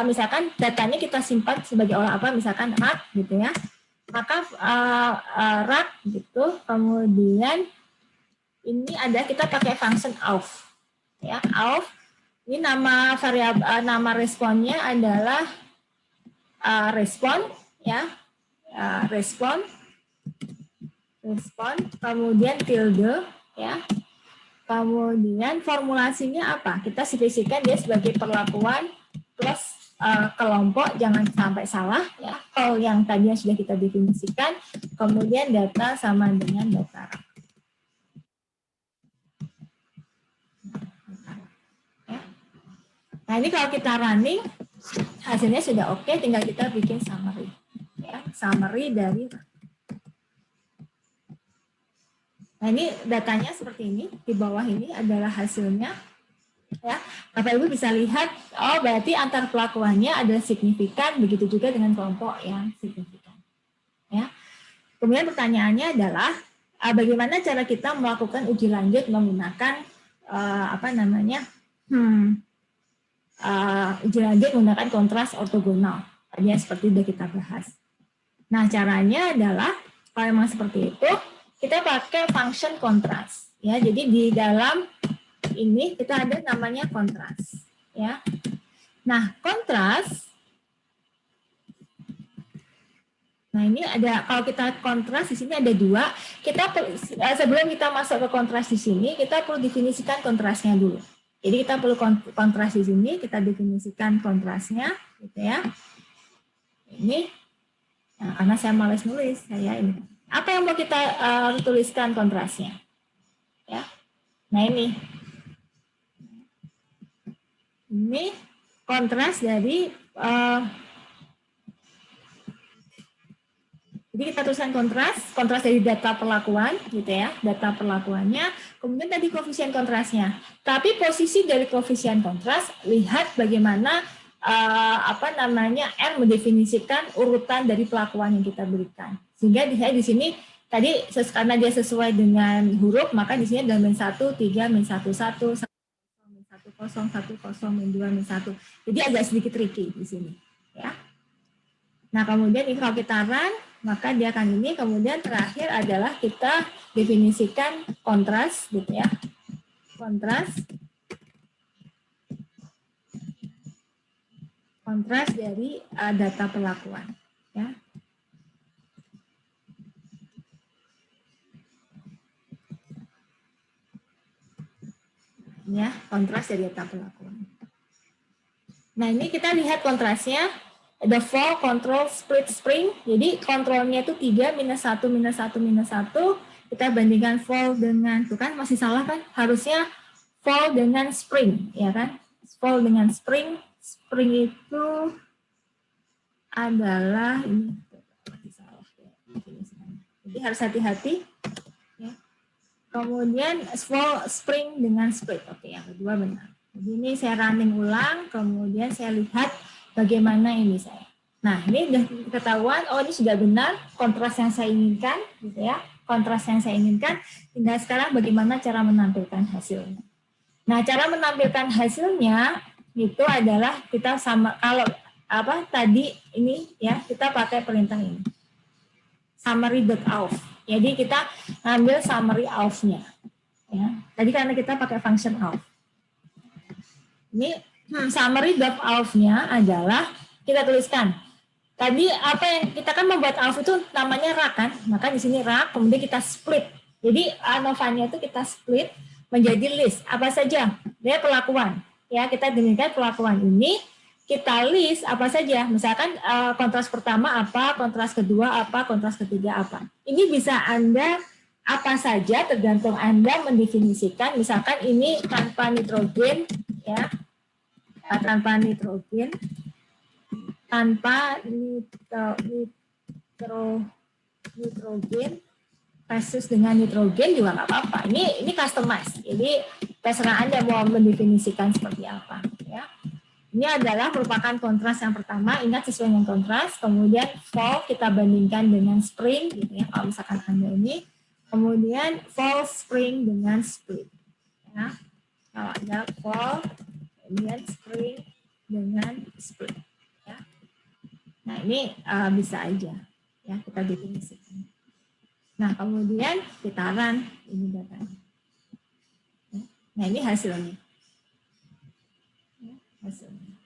misalkan datanya kita simpan sebagai olah apa, misalkan rak gitu ya. Maka rak gitu, kemudian ini ada kita pakai function auth, ya auth. Ini nama variabel, nama responnya adalah respon, ya respon. respon, kemudian tilde, ya. Kemudian formulasinya apa? Kita definisikan dia sebagai perlakuan plus kelompok, jangan sampai salah ya. Kalau yang tadinya sudah kita definisikan, kemudian data sama dengan data. Ya. Nah ini kalau kita running, hasilnya sudah oke, tinggal kita bikin summary. Ya, summary dari. Nah ini datanya seperti ini, di bawah ini adalah hasilnya. Ya, Bapak Ibu bisa lihat, oh berarti antar pelakuannya adalah signifikan, begitu juga dengan kelompok yang signifikan. Ya. Kemudian pertanyaannya adalah, bagaimana cara kita melakukan uji lanjut menggunakan uji lanjut menggunakan kontras ortogonal. Tadi seperti sudah kita bahas. Nah caranya adalah, kalau memang seperti itu, kita pakai function kontras. Ya, jadi di dalam ini kita ada namanya kontras. Ya. Nah kontras, nah ini ada, kalau kita kontras di sini ada dua. Kita sebelum kita masuk ke kontras di sini, kita perlu definisikan kontrasnya dulu. Jadi kita perlu kontras di sini, kita definisikan kontrasnya, gitu ya. Ini, nah, karena saya malas nulis, saya ini. Apa yang mau kita tuliskan kontrasnya? Ya, nah ini kontras dari jadi kita tuliskan kontras dari data perlakuan, gitu ya, data perlakuannya, kemudian tadi koefisien kontrasnya. Tapi posisi dari koefisien kontras, lihat bagaimana R mendefinisikan urutan dari pelakuan yang kita berikan. Sehingga di sini tadi karena dia sesuai dengan huruf, maka di sini ada -1, 3, -1, 1, 10, 10, -2, -1. Jadi agak sedikit tricky di sini, ya. Nah, kemudian ini kalau kita run, maka dia akan ini. Kemudian terakhir adalah kita definisikan kontras, gitu ya. Kontras dari data perlakuan, ya. Ya, kontras dari data perlakuan. Nah, ini kita lihat kontrasnya. Ada fall, control, split, spring. Jadi kontrolnya itu 3, -1, -1, -1. Kita bandingkan fall dengan, itu kan masih salah kan? Harusnya fall dengan spring, ya kan? Fall dengan spring. Spring itu adalah, ini masih salah. Jadi harus hati-hati. Ya. Kemudian fall, spring dengan split. Oke, yang kedua benar. Jadi ini saya running ulang, kemudian saya lihat bagaimana ini saya. Nah, ini sudah ketahuan, oh ini sudah benar, kontras yang saya inginkan, gitu ya. Kontras yang saya inginkan, tinggal sekarang bagaimana cara menampilkan hasilnya. Nah, cara menampilkan hasilnya itu adalah kita sama, kalau tadi ini ya, kita pakai perintah ini. Summary.auth. Jadi kita ambil summary auth-nya. Ya. Tadi karena kita pakai function auth. Ini summary.auth-nya adalah kita tuliskan. Tadi apa yang kita kan membuat auth itu namanya rak kan, maka di sini rak, kemudian kita split. Jadi ANOVA-nya itu kita split menjadi list. Apa saja? Dia perlakuan. Ya, kita demikian perlakuan ini kita list apa saja. Misalkan kontras pertama apa, kontras kedua apa, kontras ketiga apa. Ini bisa Anda apa saja tergantung Anda mendefinisikan. Misalkan ini tanpa nitrogen, ya, tanpa nitrogen nitrogen versus dengan nitrogen juga nggak apa-apa. Ini customize. Jadi terserah Anda mau mendefinisikan seperti apa. Ya. Ini adalah merupakan kontras yang pertama. Ingat sesuai dengan kontras. Kemudian fall kita bandingkan dengan spring, gitu ya. Kalau misalkan Anda ini. Kemudian fall, spring dengan split. Ya. Kalau ada fall, kemudian spring dengan split. Ya. Nah ini bisa aja ya kita definisikan. Nah kemudian kita run ini datanya. Nah ini hasilnya. Ya, hasilnya.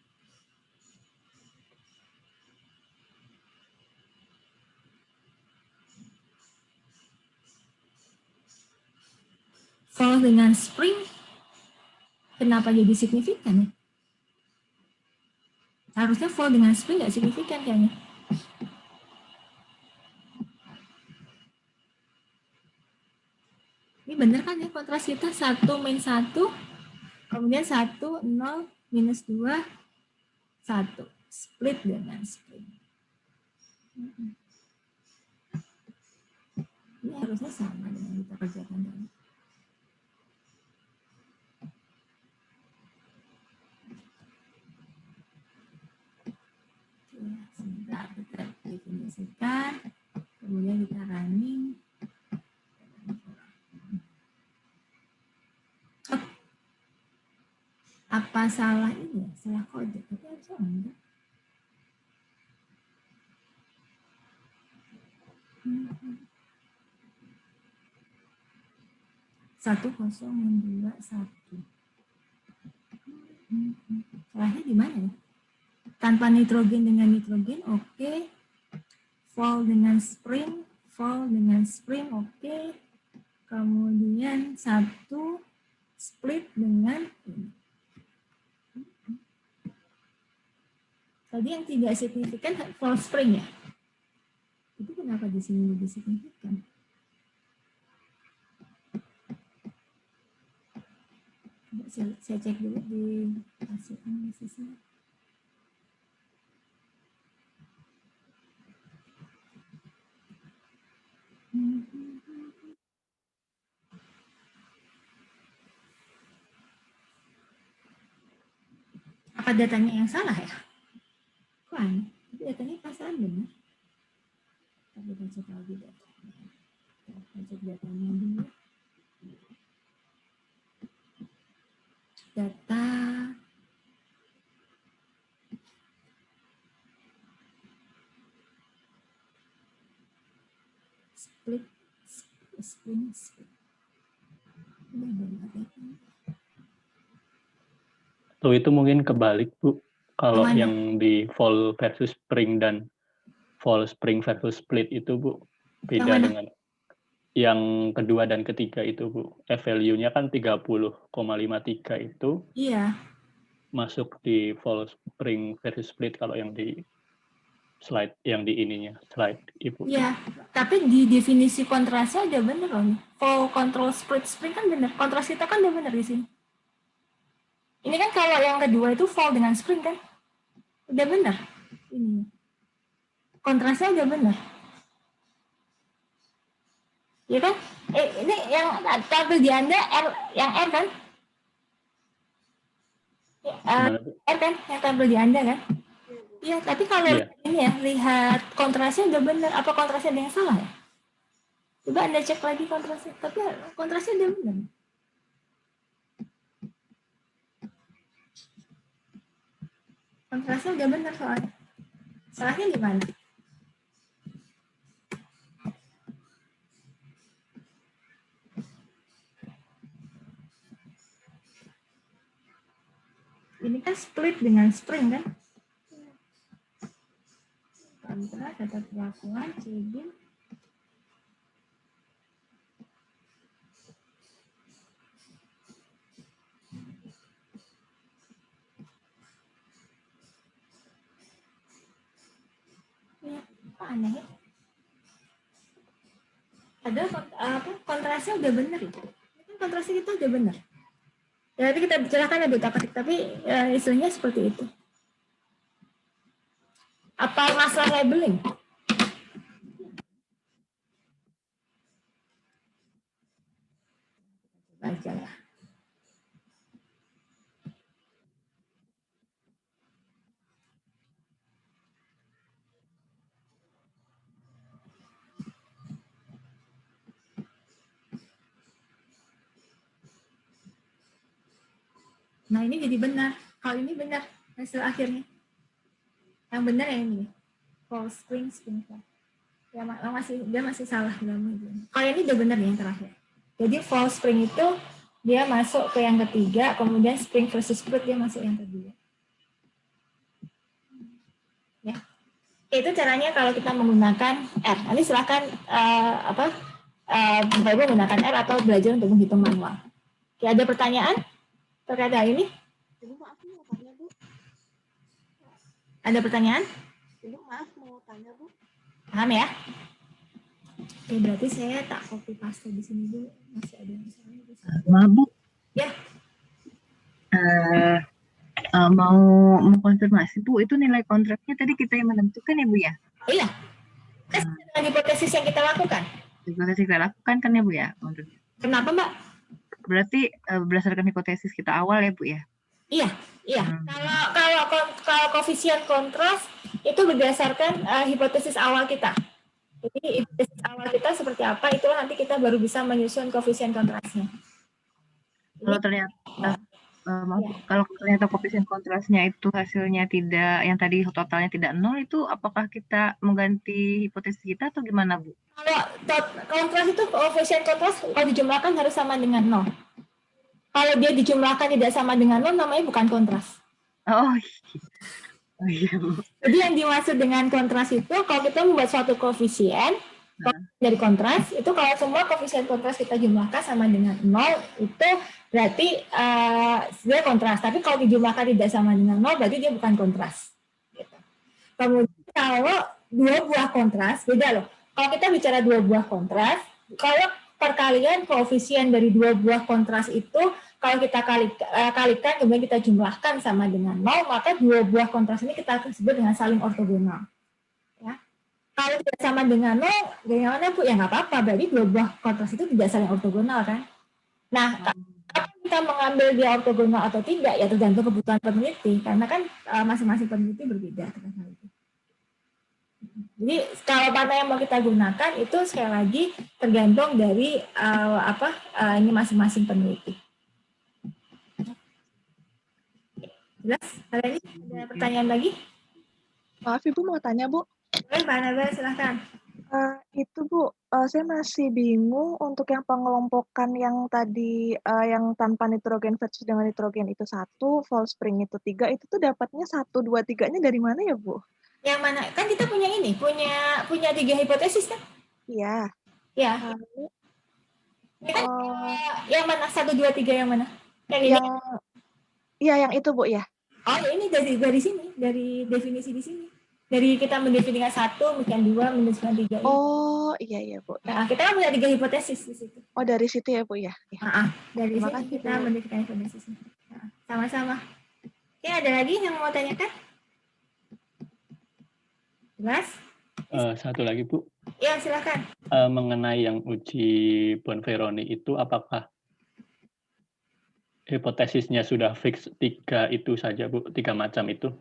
fall dengan spring, kenapa jadi signifikan ya? Harusnya fall dengan spring nggak signifikan kayaknya. Ini bener kan ya, kontras kita 1 min 1, kemudian 1, 0, minus 2, 1. Split dengan spring. Ini harusnya sama dengan kita kerjakan tadi. Sebentar, kita definisikan, kemudian kita running. Oh, apa salah ini? Salah kode, tapi harusnya enggak. Satu kosong dua satu. Salahnya di mana ya? Tanpa nitrogen dengan nitrogen, oke. Fall dengan spring, oke. Kemudian 1 split dengan ini. Tadi yang tidak signifikan fall spring ya. Itu kenapa di sini lebih signifikan? Saya cek dulu di hasil analisisnya. Apa datanya yang salah ya? Kok aneh? Tapi datanya perasaan benar. Tapi kita cek lagi datanya. Kita cek datanya dulu. Data split. Udah benar datanya. Tuh itu mungkin kebalik Bu. Kalau Kemana? yang di fall versus spring dan fall spring versus split itu Bu beda Yang mana? dengan yang kedua dan ketiga itu Bu. F-value-nya kan 30,53 itu Iya. masuk di fall spring versus split kalau yang di slide yang di ininya slide Ibu. Iya, tapi di definisi kontrasnya udah bener loh. Fall control split spring kan bener. Kontras kita kan udah bener di sini. Ini kan kalau yang kedua itu fall dengan spring kan. Udah bener. Ini. Kontrasnya udah bener. Ya kan? Ini yang tabel di Anda R, yang R kan? Gimana, Bu? R kan? Yang tabel di Anda kan? Iya, tapi kalau ini ya, lihat kontrasnya udah bener. Apa kontrasnya ada yang salah ya? Coba Anda cek lagi kontrasnya. Tapi kontrasnya udah bener. Kontrasnya udah bener soalnya. Salahnya di mana? Ini kan split dengan spring kan? Kontra data perlakuan, cebin. Ya, kok aneh ya? Padahal kontrasnya udah bener itu. Kontrasnya kita udah bener. Ya, nanti kita bicarakan ya Duta Ketik, tapi isunya seperti itu. Apa masalah labeling? Baca lah. Nah ini jadi benar. Kalau ini benar hasil akhirnya. Yang benar yang ini. Fall spring fall. Ya dia masih salah dalam itu. Kalau ini udah benar yang terakhir. Jadi fall spring itu dia masuk ke yang ketiga, kemudian spring versus split dia masuk yang kedua. Ya. Itu caranya kalau kita menggunakan R. Nanti silakan Bapak Ibu menggunakan R atau belajar untuk menghitung manual. Ya, ada pertanyaan terkait hal ini? Ibu maaf mau tanya Bu. Ada pertanyaan? Ibu maaf mau tanya Bu. Paham ya? Oke, berarti saya tak copy paste di sini dulu. Masih ada yang salah di sini. Maaf Bu, Ya, mau mengkonfirmasi Bu, itu nilai kontraknya tadi kita yang menentukan ya Bu ya? iya. Kan dengan hipotesis yang kita lakukan. Hipotesis kita lakukan kan ya Bu ya? Kenapa, Mbak? Berarti berdasarkan hipotesis kita awal ya Bu ya? Iya, iya. Kalau koefisien kontras itu berdasarkan hipotesis awal kita. Jadi hipotesis awal kita seperti apa, itulah nanti kita baru bisa menyusun koefisien kontrasnya. Kalau ternyata kalau ternyata koefisien kontrasnya itu hasilnya tidak, yang tadi totalnya tidak 0, itu apakah kita mengganti hipotesis kita atau gimana Bu? Kalau kontras itu koefisien kontras kalau dijumlahkan harus sama dengan 0. Kalau dia dijumlahkan tidak sama dengan 0, namanya bukan kontras. Oh iya Bu. Jadi yang dimaksud dengan kontras itu kalau kita membuat suatu koefisien dari kontras, itu kalau semua koefisien kontras kita jumlahkan sama dengan 0, itu berarti dia kontras. Tapi kalau dijumlahkan tidak sama dengan 0, berarti dia bukan kontras. Gitu. Kemudian kalau dua buah kontras, beda loh. Kalau kita bicara dua buah kontras, kalau perkalian koefisien dari dua buah kontras itu, kalau kita kalikan, kemudian kita jumlahkan sama dengan 0, maka dua buah kontras ini kita sebut dengan saling ortogonal. Ya. Kalau tidak sama dengan 0, bagaimana Bu? Ya nggak apa-apa, berarti dua buah kontras itu tidak saling ortogonal kan? Nah, kapan kita mengambil dia ortogonal atau tidak, ya tergantung kebutuhan peneliti, karena kan masing-masing peneliti berbeda terkait hal itu. Jadi kalau mana yang mau kita gunakan itu sekali lagi tergantung dari ini masing-masing peneliti. Jelas? Ada ini ada pertanyaan lagi? Maaf Ibu mau tanya Bu. Boleh Pak Anabel, silahkan. Itu Bu, saya masih bingung untuk yang pengelompokan yang tadi yang tanpa nitrogen versus dengan nitrogen itu 1, false spring itu 3, itu tuh dapatnya 1, 2, 3-nya dari mana ya Bu? Yang mana? Kan kita punya ini, punya 3 hipotesis kan? Iya. Ya. Lalu, Ini kan yang mana? 1, 2, 3 yang mana? Yang ini? Iya, yang itu Bu ya. Oh, ini dari sini, dari definisi di sini. Dari kita mendefinisikan 1, kemudian 2, mendefinisikan 3. Oh, iya Bu. Nah, kita kan punya 3 hipotesis di situ. Oh, dari situ ya Bu ya. Dari Terima sini kasih, kita Bu. mendefinisikan hipotesisnya. Nah, sama-sama. Oke, ada lagi yang mau tanyakan? Jelas? Satu lagi Bu, Ya, silakan. mengenai yang uji Bonferroni itu apakah hipotesisnya sudah fix 3 itu saja Bu, 3 macam itu?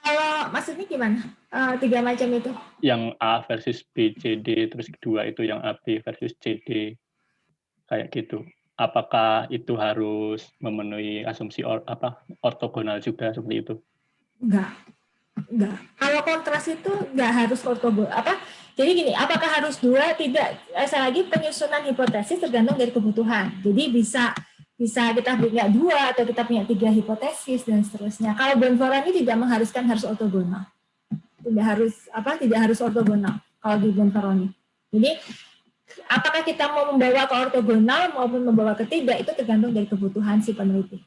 Kalau maksudnya gimana? 3 macam itu? Yang A versus B, C, D, terus kedua itu yang AB versus CD, kayak gitu. Apakah itu harus memenuhi asumsi ortogonal juga seperti itu? Enggak. Kalau kontras itu enggak harus ortogonal. Jadi gini, apakah harus 2? Tidak. Saya lagi penyusunan hipotesis tergantung dari kebutuhan. Jadi bisa kita punya 2 atau kita punya 3 hipotesis dan seterusnya. Kalau Bonferroni tidak mengharuskan harus ortogonal. Tidak harus ortogonal kalau di Bonferroni. Jadi apakah kita mau membawa ke ortogonal maupun membawa ke tidak, itu tergantung dari kebutuhan si peneliti.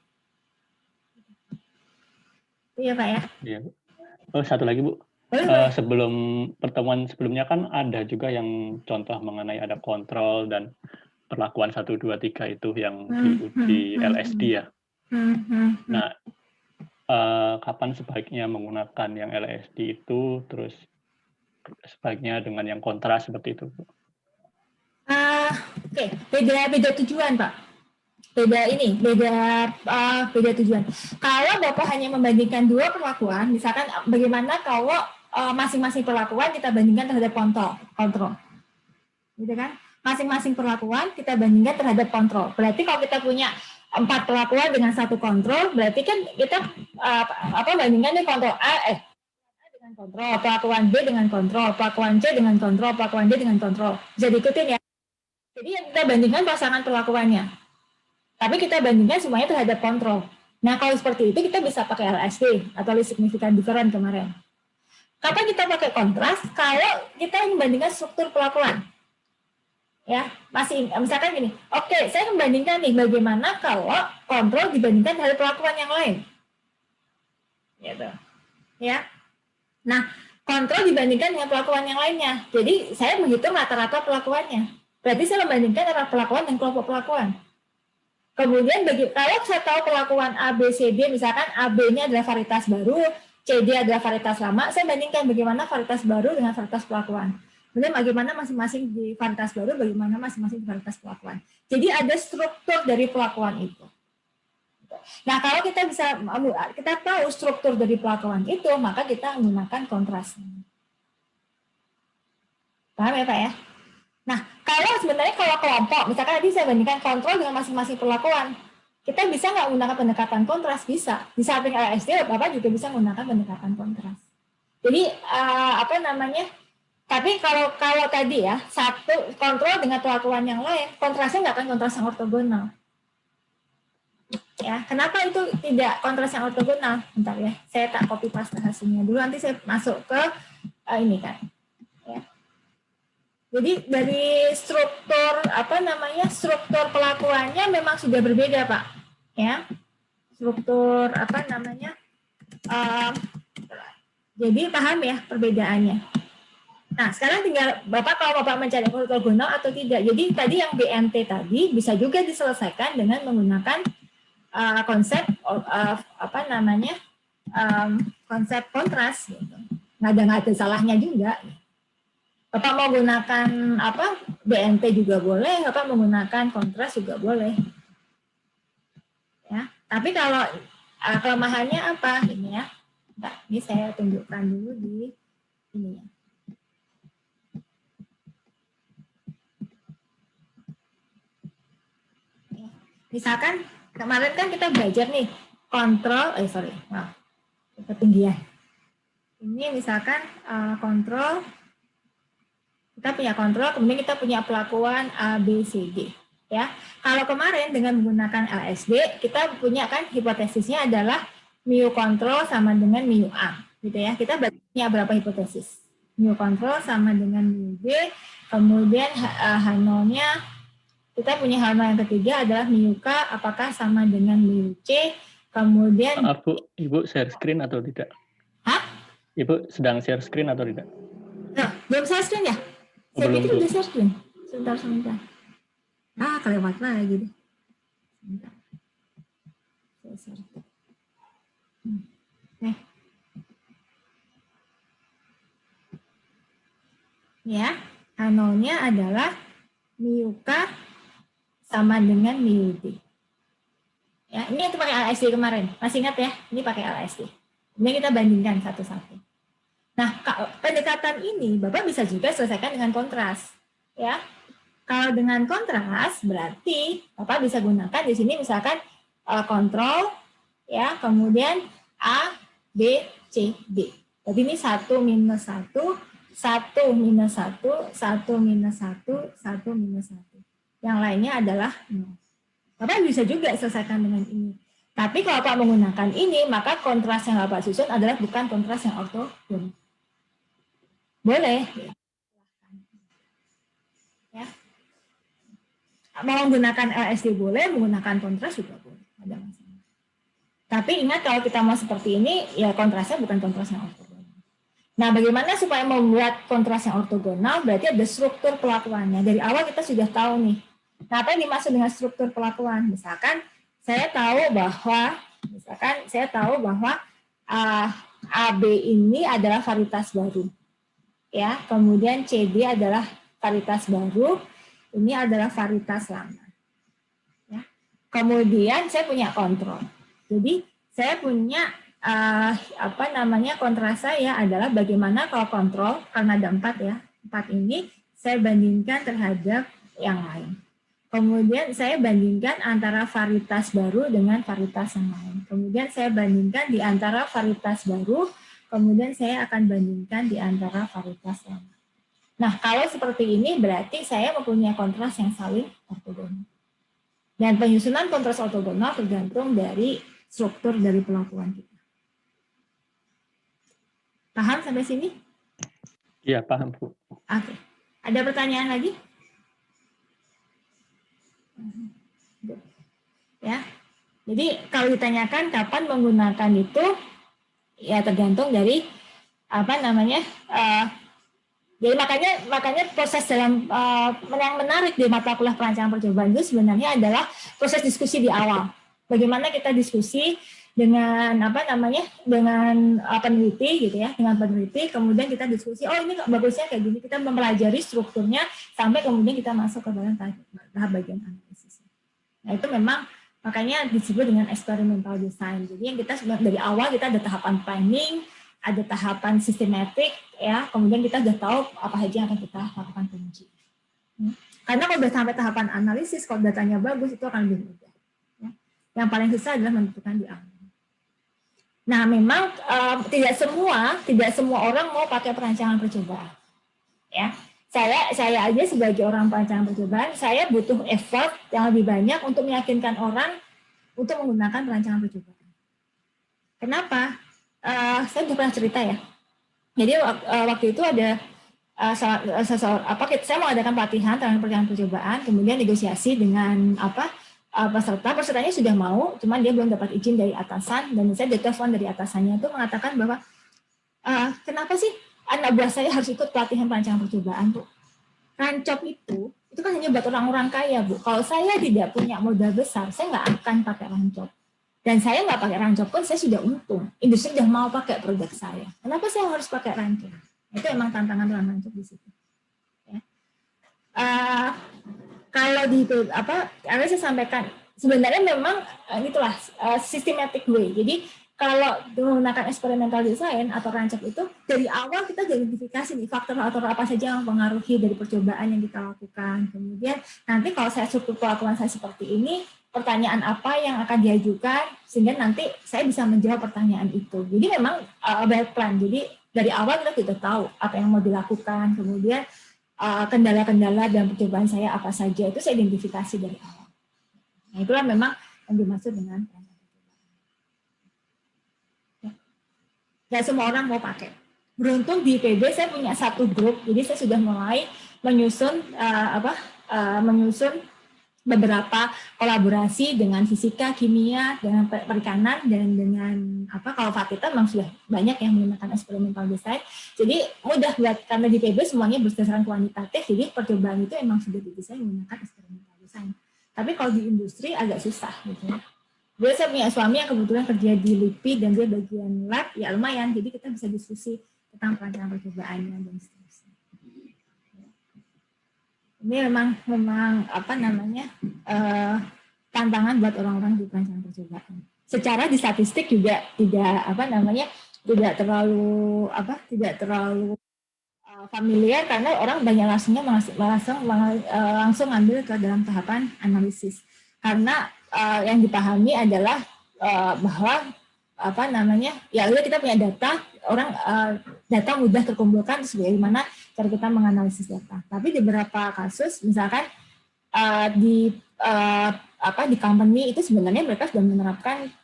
Iya Pak ya? Iya. Oh, satu lagi Bu. Sebelum pertemuan sebelumnya kan ada juga yang contoh mengenai ada kontrol dan perlakuan 1, 2, 3 itu yang diuji LSD ya. Nah, kapan sebaiknya menggunakan yang LSD itu, terus sebaiknya dengan yang kontras seperti itu, Bu? Oke, beda tujuan Pak. Beda tujuan. Kalau Bapak hanya membandingkan 2 perlakuan, misalkan bagaimana kalau masing-masing perlakuan kita bandingkan terhadap kontrol. Gitu kan? Masing-masing perlakuan kita bandingkan terhadap kontrol. Berarti kalau kita punya 4 perlakuan dengan 1 kontrol, berarti kan kita bandingkan nih kontrol A dengan kontrol, perlakuan B dengan kontrol, perlakuan C dengan kontrol, perlakuan D dengan kontrol. Bisa diikutin ya. Jadi yang kita bandingkan pasangan perlakuannya. Tapi kita bandingkan semuanya terhadap kontrol. Nah, kalau seperti itu kita bisa pakai LSD atau least significant difference kemarin. Kapan kita pakai kontras? Kalau kita membandingkan struktur perlakuan. Ya, masih misalkan gini, oke, saya membandingkan nih bagaimana kalau kontrol dibandingkan dari pelakuan yang lain. Gitu. Ya. Nah, kontrol dibandingkan dengan pelakuan yang lainnya. Jadi, saya menghitung rata-rata pelakuannya. Berarti saya membandingkan antara pelakuan dan kelompok pelakuan. Kemudian kalau saya tahu pelakuan A, B, C, D, misalkan AB-nya adalah varietas baru, CD adalah varietas lama, saya bandingkan bagaimana varietas baru dengan varietas pelakuan. Kemudian bagaimana masing-masing di varietas baru, bagaimana masing-masing di varietas pelakuan. Jadi ada struktur dari pelakuan itu. Nah, kalau kita tahu struktur dari pelakuan itu, maka kita menggunakan kontras. Paham ya, Pak ya? Nah, kalau sebenarnya kalau kelompok, misalkan tadi saya bandingkan kontrol dengan masing-masing pelakuan, kita bisa nggak menggunakan pendekatan kontras? Bisa. Di samping LSD, Bapak juga bisa menggunakan pendekatan kontras. Jadi, tapi kalau tadi ya, satu kontrol dengan pelakuan yang lain, kontrasnya nggak akan kontras yang ortogonal. Ya, kenapa itu tidak kontras yang ortogonal? Bentar ya, saya tak copy paste hasilnya dulu, nanti saya masuk ke ini kan. Ya. Jadi dari struktur struktur pelakuannya memang sudah berbeda, Pak. Ya, struktur jadi paham ya perbedaannya. Nah, sekarang tinggal kalau Bapak mencari ortogonal atau tidak. Jadi tadi yang BNT tadi bisa juga diselesaikan dengan menggunakan konsep konsep kontras gitu. Nggak ada salahnya juga. Bapak mau gunakan BNT juga boleh, Bapak menggunakan kontras juga boleh. Ya, tapi kalau kelemahannya apa ini ya? Nah, ini saya tunjukkan dulu di ini ya. Misalkan kemarin kan kita belajar nih kontrol, ketinggian. Ini misalkan kontrol, kita punya kontrol, kemudian kita punya pelakuan A, B, C, D. Ya, kalau kemarin dengan menggunakan LSD, kita punya kan hipotesisnya adalah mu kontrol sama dengan mu A, gitu ya. Kita punya berapa hipotesis? Mu kontrol sama dengan mu B, kemudian H0-nya. Kita punya hal yang ketiga adalah mu K, apakah sama dengan mu C, kemudian... Maaf, Bu, Ibu share screen atau tidak? Hah? Ibu sedang share screen atau tidak? Nah, belum share screen ya? Saya pikir udah share screen. Sebentar. Kelewat lagi deh. Sebentar. Saya share. Ya, H0-nya adalah mu K sama dengan mu D. Ya, ini itu pakai LSD kemarin. Masih ingat ya? Ini pakai LSD. Kemudian kita bandingkan satu-satu. Nah, pendekatan ini Bapak bisa juga selesaikan dengan kontras. Ya. Kalau dengan kontras berarti Bapak bisa gunakan di sini misalkan kontrol ya, kemudian A, B, C, D. Jadi ini 1 minus 1, 1 minus 1, 1 minus 1, 1 minus 1. Yang lainnya adalah 0. Bapak bisa juga selesaikan dengan ini. Tapi kalau Bapak menggunakan ini, maka kontras yang Bapak susun adalah bukan kontras yang ortogonal. Boleh. Ya. Mau menggunakan LSD boleh, menggunakan kontras juga boleh. Ada masalah. Tapi ingat kalau kita mau seperti ini, ya kontrasnya bukan kontras yang ortogonal. Nah, bagaimana supaya membuat kontras yang ortogonal? Berarti ada struktur pelakuannya. Dari awal kita sudah tahu nih. Nah, apa yang dimaksud dengan struktur pelakuan? Misalkan saya tahu bahwa AB ini adalah varietas baru. Ya, kemudian CD adalah varietas baru, ini adalah varietas lama. Ya. Kemudian saya punya kontrol. Jadi saya punya kontras saya adalah bagaimana kalau kontrol, karena ada 4 ya, 4 ini saya bandingkan terhadap yang lain. Kemudian saya bandingkan antara varietas baru dengan varietas yang lain. Kemudian saya bandingkan di antara varietas baru, kemudian saya akan bandingkan di antara varietas lama. Nah, kalau seperti ini berarti saya mempunyai kontras yang saling ortogonal. Dan penyusunan kontras ortogonal tergantung dari struktur dari pelakuan kita. Paham sampai sini? Iya, paham, Bu. Oke. Ada pertanyaan lagi? Ya. Jadi kalau ditanyakan kapan menggunakan itu, ya tergantung dari apa namanya. Jadi makanya proses dalam yang menarik di mata kuliah perancangan percobaan itu sebenarnya adalah proses diskusi di awal. Bagaimana kita diskusi dengan apa namanya dengan peneliti gitu ya, dengan peneliti, kemudian kita diskusi, oh ini bagusnya kayak gini, kita mempelajari strukturnya sampai kemudian kita masuk ke dalam tahap bagian analisis. Nah itu memang makanya disebut dengan experimental design. Jadi yang kita dari awal kita ada tahapan planning, ada tahapan sistematik, ya. Kemudian kita sudah tahu apa saja yang akan kita lakukan penguji. Karena kalau sudah sampai tahapan analisis, kalau datanya bagus itu akan lebih mudah. Ya. Yang paling susah adalah menentukan di awal. Nah, memang tidak semua orang mau pakai perancangan percobaan. Ya, saya aja sebagai orang perancangan percobaan, saya butuh effort yang lebih banyak untuk meyakinkan orang untuk menggunakan perancangan percobaan. Kenapa? Saya sudah pernah cerita ya. Jadi waktu itu ada saya mengadakan pelatihan tentang perancangan percobaan, kemudian negosiasi dengan pesertanya sudah mau, cuman dia belum dapat izin dari atasan, dan saya ditelepon dari atasannya itu mengatakan bahwa kenapa sih anak buah saya harus ikut pelatihan perancangan percobaan, Bu? Rancop itu kan hanya buat orang-orang kaya, Bu. Kalau saya tidak punya modal besar, saya nggak akan pakai rancop. Dan saya nggak pakai rancop pun saya sudah untung. Industri sudah mau pakai produk saya. Kenapa saya harus pakai rancop? Itu emang tantangan dalam rancop di situ. Ya. Kalau di saya sampaikan sebenarnya memang itulah systematic way. Jadi kalau menggunakan experimental design atau rancop itu dari awal kita identifikasi nih faktor-faktor apa saja yang mempengaruhi dari percobaan yang kita lakukan. Kemudian nanti kalau saya struktur pelakuan saya seperti ini, pertanyaan apa yang akan diajukan sehingga nanti saya bisa menjawab pertanyaan itu. Jadi memang back plan. Jadi dari awal kita sudah tahu apa yang mau dilakukan, kemudian kendala-kendala dan percobaan saya apa saja itu saya identifikasi dari awal. Nah, itulah memang yang dimaksud dengan nggak semua orang mau pakai. Beruntung di IPB saya punya satu grup, jadi saya sudah mulai menyusun beberapa kolaborasi dengan fisika, kimia, dengan perikanan, dan dengan kalau fakultas memang sudah banyak yang menggunakan experimental design. Jadi mudah buat, karena di IPB semuanya berdasarkan kuantitatif, jadi percobaan itu emang sudah didesain menggunakan experimental design. Tapi kalau di industri agak susah gitu ya. Saya punya suami yang kebetulan kerja di LIPI dan dia bagian lab, ya lumayan. Jadi kita bisa diskusi tentang perancangan percobaannya dan seterusnya. Ini memang tantangan buat orang-orang di perancangan percobaan. Secara di statistik juga tidak terlalu familiar karena orang banyak langsung ngambil ke dalam tahapan analisis. Karena yang dipahami adalah bahwa kita punya data, data mudah terkumpulkan, terus bagaimana cara kita menganalisis data. Tapi di beberapa kasus, misalkan di company itu sebenarnya mereka sudah menerapkan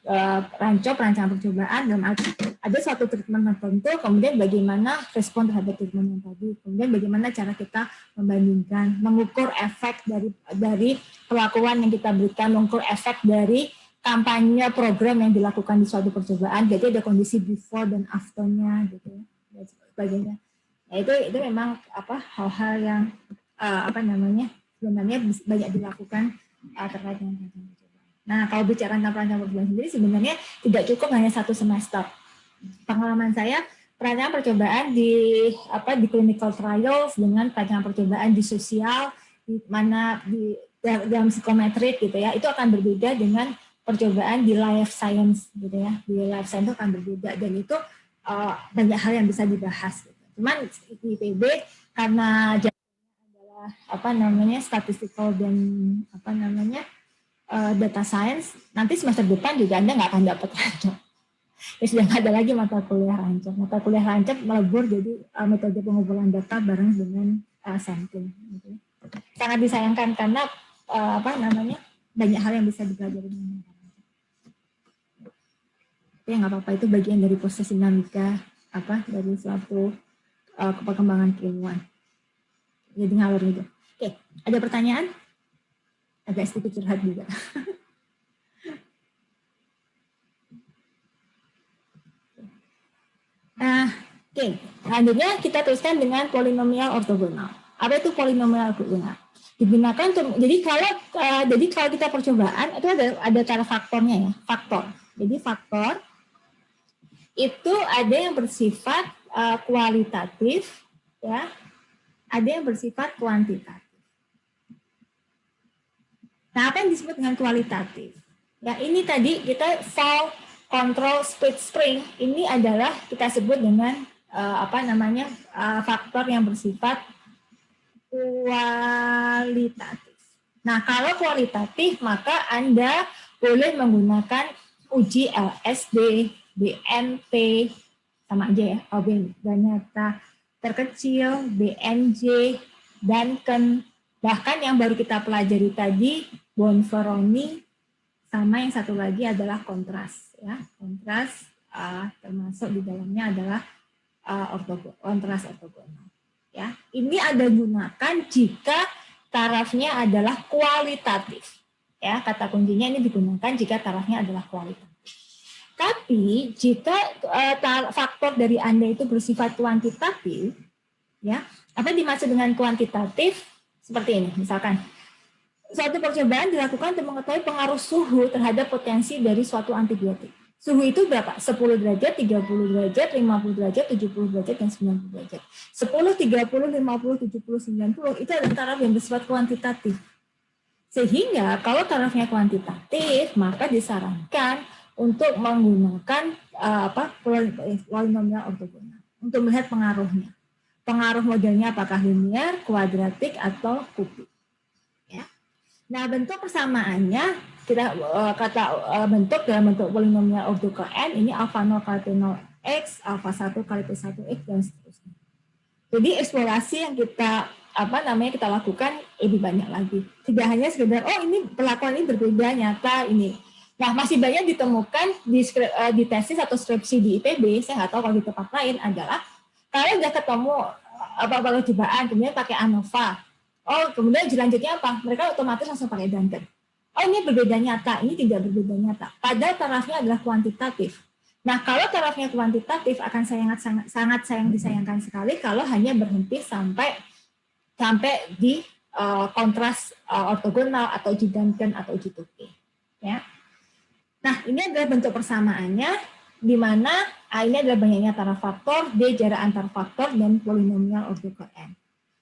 perancangan percobaan dalam ada suatu treatment tertentu, kemudian bagaimana respon terhadap treatment yang tadi, kemudian bagaimana cara kita membandingkan, mengukur efek dari perlakuan yang kita berikan, mengukur efek dari kampanye program yang dilakukan di suatu percobaan, jadi ada kondisi before dan after-nya gitu dan sebagainya. Nah, itu memang hal-hal yang sebenarnya banyak dilakukan terkait dengan perancangan percobaan. Nah, kalau bicara tentang perancangan percobaan sendiri sebenarnya tidak cukup hanya 1 semester. Pengalaman saya perancangan percobaan di clinical trials dengan perancangan percobaan di sosial, di mana di dalam psikometrik gitu ya, itu akan berbeda dengan percobaan di life science gitu ya. Di life science itu akan berbeda dan itu banyak hal yang bisa dibahas gitu. Cuman di IPB karena adalah statistical dan data science, nanti semester depan juga Anda nggak akan dapat rancop. Ya sudah nggak ada lagi mata kuliah rancop. Mata kuliah rancop melebur jadi metode pengumpulan data bareng dengan sampling. Gitu. Sangat disayangkan karena banyak hal yang bisa dipelajari dengan rancop. Ya nggak apa-apa, itu bagian dari proses dinamika dari suatu perkembangan keilmuan. Jadi ngalur gitu. Oke, ada pertanyaan? Agak sedikit curhat juga. Nah, oke. Selanjutnya kita teruskan dengan polinomial ortogonal. Apa itu polinomial ortogonal? Digunakan untuk, jadi kalau kita percobaan itu ada cara faktornya ya, faktor. Jadi faktor itu ada yang bersifat kualitatif, ya, ada yang bersifat kuantitatif. Nah, apa yang disebut dengan kualitatif? Ya, ini tadi kita fall control split spring ini adalah kita sebut dengan faktor yang bersifat kualitatif. Nah, kalau kualitatif maka Anda boleh menggunakan uji LSD, BNP, sama aja ya, nyata terkecil, BNJ, Duncan, bahkan yang baru kita pelajari tadi, Bonferroni, sama yang satu lagi adalah kontras. Ya, kontras termasuk di dalamnya adalah kontras ortogonal. Ya, ini ada gunakan jika tarafnya adalah kualitatif. Ya, kata kuncinya ini digunakan jika tarafnya adalah kualitatif. Tapi jika faktor dari Anda itu bersifat kuantitatif, ya, apa dimaksud dengan kuantitatif? Seperti ini, misalkan suatu percobaan dilakukan untuk mengetahui pengaruh suhu terhadap potensi dari suatu antibiotik. Suhu itu berapa? 10 derajat, 30 derajat, 50 derajat, 70 derajat, dan 90 derajat. 10, 30, 50, 70, 90 itu adalah taraf yang bersifat kuantitatif. Sehingga kalau tarafnya kuantitatif, maka disarankan untuk menggunakan polinomial ortogonal untuk melihat pengaruhnya. Pengaruh modelnya apakah linear, kuadratik, atau kubik. Ya. Nah, bentuk persamaannya kita bentuk dalam bentuk polinomial ortogonal N ini alpha 0 kali P0 X, alpha 1 kali P1 X, dan seterusnya. Jadi eksplorasi yang kita kita lakukan lebih banyak lagi. Tidak hanya sekedar ini perlakuan ini berbeda nyata ini. Nah, masih banyak ditemukan di tesis atau skripsi di IPB, saya nggak tahu kalau di tempat lain adalah kalau sudah ketemu percobaan kemudian pakai ANOVA. Kemudian selanjutnya apa? Mereka otomatis langsung pakai Duncan. Ini berbeda nyata, ini tidak berbeda nyata. Padahal tarafnya adalah kuantitatif. Nah, kalau tarafnya kuantitatif akan sangat disayangkan sekali kalau hanya berhenti sampai di kontras ortogonal atau uji Duncan atau uji Tukey. Ya. Nah, ini adalah bentuk persamaannya, di mana A ini adalah banyaknya taraf faktor, D jarak antar faktor, dan polinomial ortogonal N.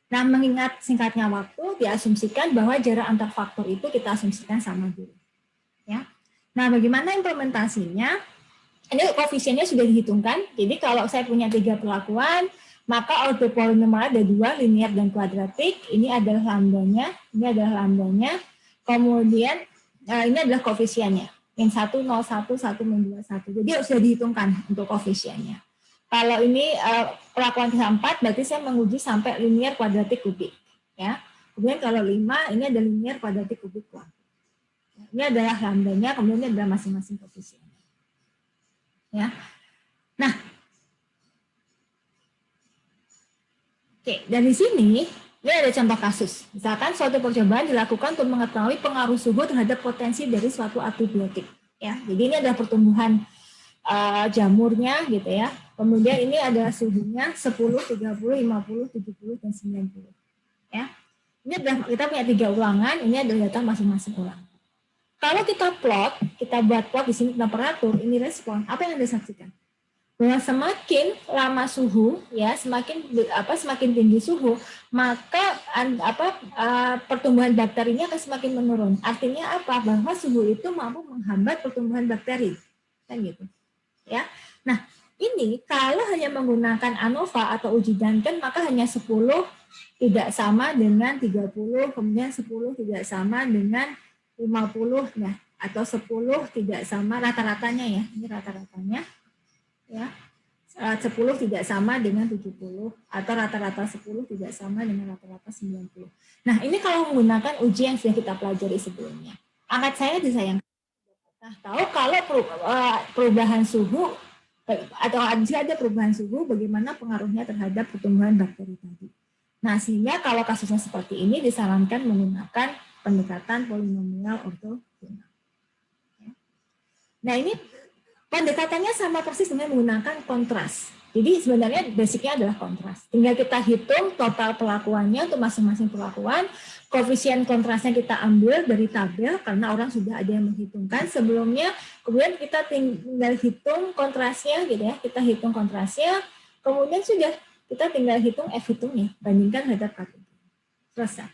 Nah, mengingat singkatnya waktu, diasumsikan bahwa jarak antar faktor itu kita asumsikan sama dulu. Ya. Nah, bagaimana implementasinya? Ini koefisiennya sudah dihitungkan. Jadi kalau saya punya 3 perlakuan, maka ordo polinomial ada 2, linear dan kuadratik. Ini adalah lambdanya, ini adalah lambdanya. Kemudian ini adalah koefisiennya. Min 1, 0, 1, 1, min 2, 1. Jadi sudah dihitungkan untuk koefisiennya. Kalau ini perlakuan ke-4, berarti saya menguji sampai linear kuadratik kubik. Ya. Kemudian kalau 5, ini ada linear kuadratik kubik kuadrat. Ini adalah lambdanya, kemudian ini adalah masing-masing koefisiennya. Ya. Nah, oke, dari sini ini ada contoh kasus. Misalkan suatu percobaan dilakukan untuk mengetahui pengaruh suhu terhadap potensi dari suatu antibiotik. Ya, jadi ini adalah pertumbuhan jamurnya, gitu ya. Kemudian ini adalah suhunya 10, 30, 50, 70, dan 90. Ya, ini adalah kita punya 3 ulangan. Ini adalah data masing-masing ulangan. Kalau kita plot, kita buat plot di sini temperatur, ini respon. Apa yang Anda saksikan? Bahwa semakin lama suhu, ya semakin tinggi suhu, maka pertumbuhan bakterinya akan semakin menurun. Artinya apa? Bahwa suhu itu mampu menghambat pertumbuhan bakteri, kan gitu. Ya. Nah, ini kalau hanya menggunakan ANOVA atau uji Duncan, maka hanya 10 tidak sama dengan 30, kemudian 10 tidak sama dengan 50, ya, atau 10 tidak sama rata-ratanya ya. Ini rata-ratanya. Ya, 10 tidak sama dengan 70 atau rata-rata 10 tidak sama dengan rata-rata 90. Nah, ini kalau menggunakan uji yang sudah kita pelajari sebelumnya. Angkat saya disayangkan. Nah, tahu kalau perubahan suhu atau jika ada perubahan suhu, bagaimana pengaruhnya terhadap pertumbuhan bakteri tadi. Nah, sehingga kalau kasusnya seperti ini disarankan menggunakan pendekatan polinomial ortogonal. Nah, ini pendekatannya sama persis dengan menggunakan kontras. Jadi sebenarnya basicnya adalah kontras. Tinggal kita hitung total perlakuannya untuk masing-masing perlakuan. Koefisien kontrasnya kita ambil dari tabel karena orang sudah ada yang menghitungkan sebelumnya. Kemudian kita tinggal hitung kontrasnya, gitu ya. Kita hitung kontrasnya. Kemudian sudah kita tinggal hitung F hitungnya, bandingkan terhadap K. Selesai.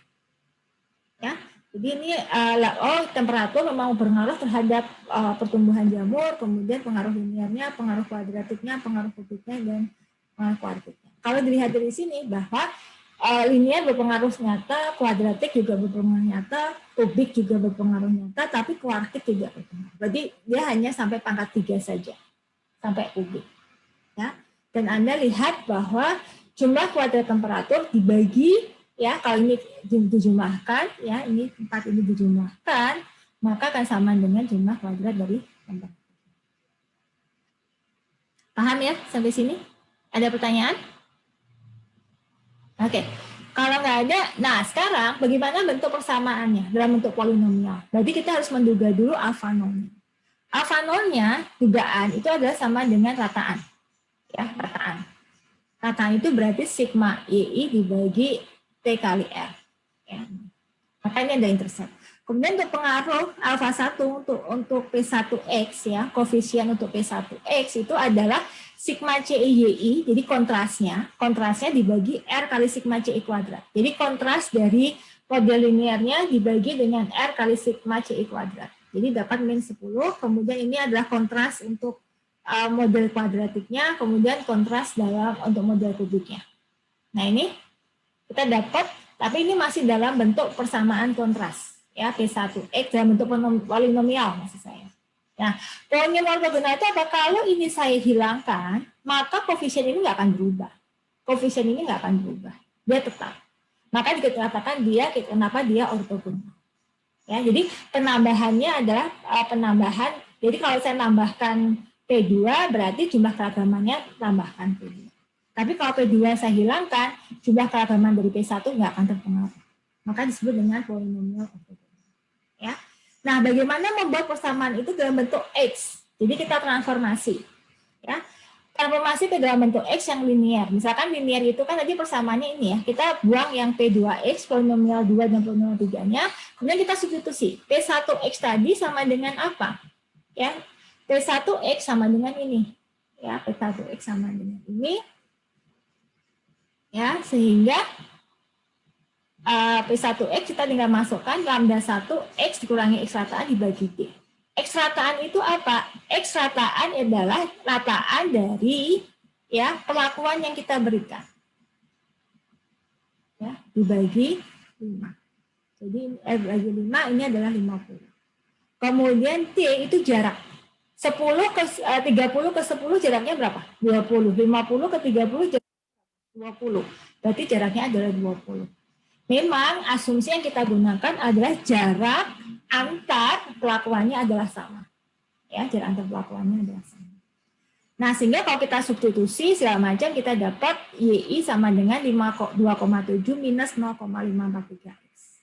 Ya. Jadi ini temperatur memang berpengaruh terhadap pertumbuhan jamur, kemudian pengaruh linearnya, pengaruh kuadratiknya, pengaruh kubiknya, dan pengaruh kuartiknya. Kalau dilihat dari sini bahwa linear berpengaruh nyata, kuadratik juga berpengaruh nyata, kubik juga berpengaruh nyata, tapi kuartik juga berpengaruh. Berarti dia hanya sampai pangkat 3 saja, sampai kubik. Ya. Dan Anda lihat bahwa jumlah kuadrat temperatur dibagi, ya, kalau ini dijumlahkan, ya, ini 4 ini dijumlahkan, maka akan sama dengan jumlah kuadrat dari temperatur. Paham ya sampai sini? Ada pertanyaan? Oke. Kalau nggak ada, nah sekarang bagaimana bentuk persamaannya dalam bentuk polinomial? Berarti kita harus menduga dulu alfa nolnya. Alfa nolnya dugaan itu adalah sama dengan rataan. Ya, rataan. Rataan itu berarti sigma YI dibagi T kali R. Ya. Maka ini ada intercept. Kemudian untuk pengaruh alfa 1 untuk P1X, ya, koefisien untuk P1X itu adalah sigma CI, jadi kontrasnya dibagi R kali sigma CI kuadrat. Jadi kontras dari model linearnya dibagi dengan R kali sigma CI kuadrat. Jadi dapat min 10, kemudian ini adalah kontras untuk model kuadratiknya, kemudian kontras untuk model kubiknya. Nah ini kita dapat, tapi ini masih dalam bentuk persamaan kontras, ya, P1X dalam bentuk polinomial maksud saya. Nah, polinomial ortogonal itu apa? Kalau ini saya hilangkan, maka koefisien ini nggak akan berubah. Koefisien ini nggak akan berubah, dia tetap. Maka dikatakan kenapa dia ortogonal. Ya, jadi penambahannya adalah penambahan. Jadi kalau saya tambahkan P2 berarti jumlah keragamannya tambahkan P2. Tapi kalau P2 saya hilangkan, jumlah keragaman dari P1 nggak akan terpengaruh. Maka disebut dengan polinomial ortogonal. Ya. Nah, bagaimana membuat persamaan itu dalam bentuk X? Jadi kita transformasi. Ya. Transformasi ke dalam bentuk X yang linear. Misalkan linear itu kan tadi persamaannya ini ya. Kita buang yang P2X, polinomial 2 dan polinomial 3-nya. Kemudian kita substitusi. P1X tadi sama dengan apa? Ya. P1X sama dengan ini. Ya, P1X sama dengan ini. Ya, sehingga P1X kita tinggal masukkan lambda 1 X dikurangi X rataan dibagi D. X rataan itu apa? X rataan adalah rataan dari, ya, perlakuan yang kita berikan. Ya, dibagi 5. Jadi bagi 5 ini adalah 50. Kemudian T itu jarak. 30 ke 10 jaraknya berapa? 20. 50 ke 30 jaraknya 20. Berarti jaraknya adalah 20. Memang asumsi yang kita gunakan adalah jarak antar pelakuannya adalah sama. Ya, jarak antar pelakuannya adalah sama. Nah, sehingga kalau kita substitusi segala macam kita dapat YI sama dengan 2,7 minus 0,543X.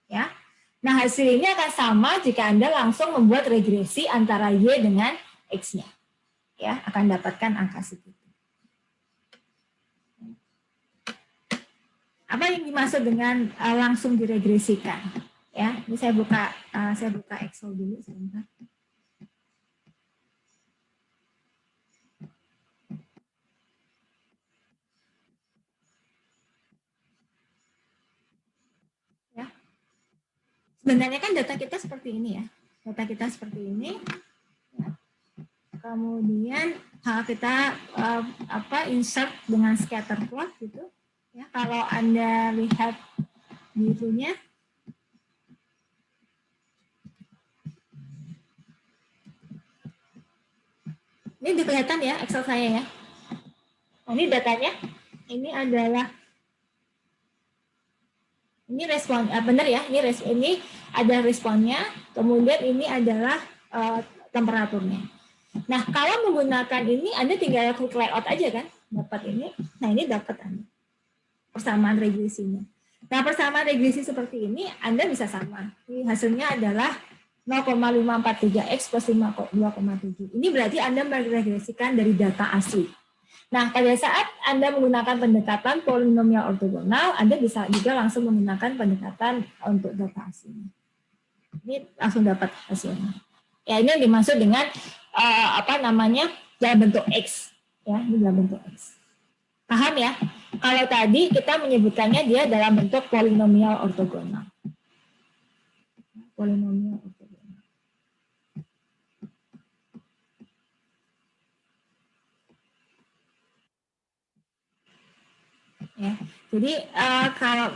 Ya. Nah, hasilnya akan sama jika Anda langsung membuat regresi antara Y dengan X-nya. Ya, akan dapatkan angka segitu. Apa yang dimaksud dengan langsung diregresikan? Ya, ini saya buka Excel dulu sebentar. Ya. Sebenarnya kan data kita seperti ini ya. Data kita seperti ini. Ya. Kemudian kita insert dengan scatter plot gitu. Ya, kalau Anda lihat di itunya, ini udah kelihatan ya Excel saya ya. Nah, ini datanya, ini adalah, ini respon, benar ya, ini ada responnya, kemudian ini adalah temperaturnya. Nah, kalau menggunakan ini, Anda tinggal klik layout aja kan, dapat ini. Nah, ini dapat Anda persamaan regresinya. Nah, persamaan regresi seperti ini Anda bisa sama. Ini hasilnya adalah 0,543X plus 2,7. Ini berarti Anda meregresikan dari data asli. Nah, pada saat Anda menggunakan pendekatan polinomial ortogonal, Anda bisa juga langsung menggunakan pendekatan untuk data asli. Ini langsung dapat hasilnya. Ya, ini yang dimaksud dengan dalam bentuk X. Ya, ini dalam bentuk X. Paham ya? Kalau tadi kita menyebutkannya dia dalam bentuk polinomial ortogonal. Polinomial ortogonal. Ya, jadi kalau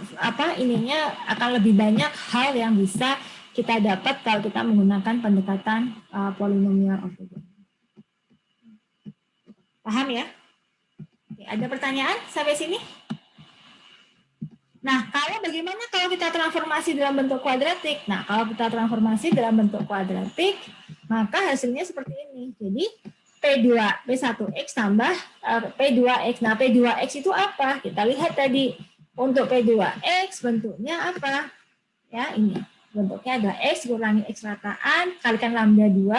ininya akan lebih banyak hal yang bisa kita dapat kalau kita menggunakan pendekatan polinomial ortogonal. Paham ya? Oke, ada pertanyaan sampai sini? Nah, bagaimana kalau kita transformasi dalam bentuk kuadratik? Nah, kalau kita transformasi dalam bentuk kuadratik, maka hasilnya seperti ini. Jadi, P1X tambah P2X. Nah, P2X itu apa? Kita lihat tadi. Untuk P2X bentuknya apa? Ya, ini. Bentuknya ada X kurangi X rataan, kalikan lambda 2,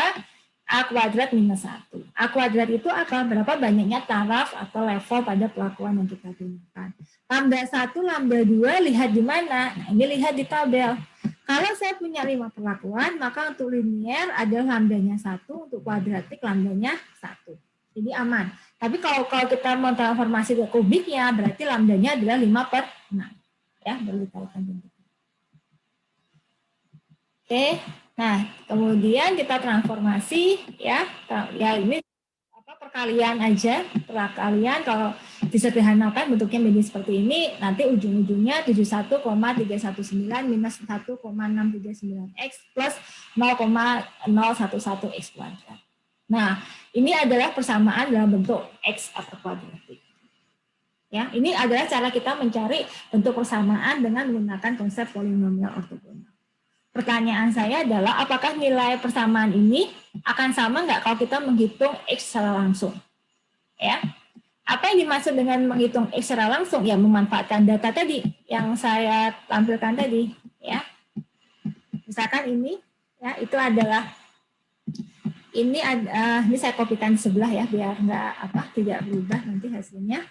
A kuadrat minus 1. A kuadrat itu apa? Berapa banyaknya taraf atau level pada pelakuan yang kita gunakan. Lambda 1, lambda 2, lihat di mana? Nah, ini lihat di tabel. Kalau saya punya 5 perlakuan, maka untuk linear ada lambdanya 1, untuk kuadratik lambdanya 1. Jadi aman. Tapi kalau kita mau transformasi ke kubiknya, berarti lambdanya adalah 5/6. Ya, baru dikalikan bentuk. Oke, nah kemudian kita transformasi ya ini perkalian aja, perkalian kalau disederhanakan bentuknya menjadi seperti ini, nanti ujung-ujungnya 71,319 minus 1,639X plus 0,011X kuadrat. Nah, ini adalah persamaan dalam bentuk X atau kuadratik. Ya, ini adalah cara kita mencari bentuk persamaan dengan menggunakan konsep polinomial ortogonal. Pertanyaan saya adalah apakah nilai persamaan ini akan sama nggak kalau kita menghitung X secara langsung? Ya, apa yang dimaksud dengan menghitung X secara langsung? Ya, memanfaatkan data tadi yang saya tampilkan tadi. Ya, misalkan ini, ya itu adalah ini saya kopikan sebelah ya biar tidak berubah nanti hasilnya.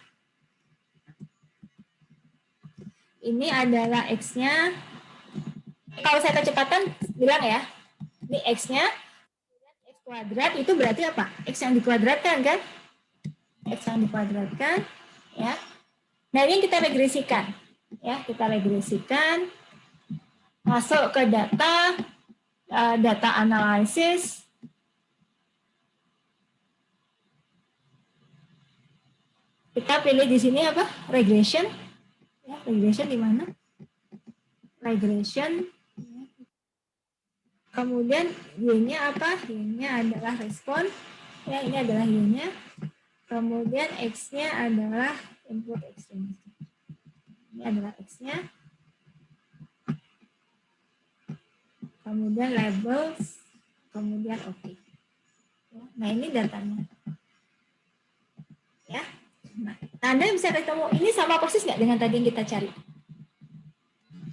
Ini adalah X-nya. Kalau saya kecepatan bilang ya, ini X-nya, X kuadrat itu berarti apa? X yang dikuadratkan kan? X yang dikuadratkan, ya. Nah, ini kita regresikan. Ya, kita regresikan, masuk ke data analisis. Kita pilih di sini apa? Regression. Ya, regression di mana? Regression. Kemudian Y-nya apa? Y-nya adalah respon. Ya, ini adalah Y-nya. Kemudian X-nya adalah input X. Ini adalah X-nya. Kemudian labels. Kemudian OK. Ya, nah, ini datanya. Ya. Nah, Anda bisa ketemu ini sama persis nggak dengan tadi yang kita cari?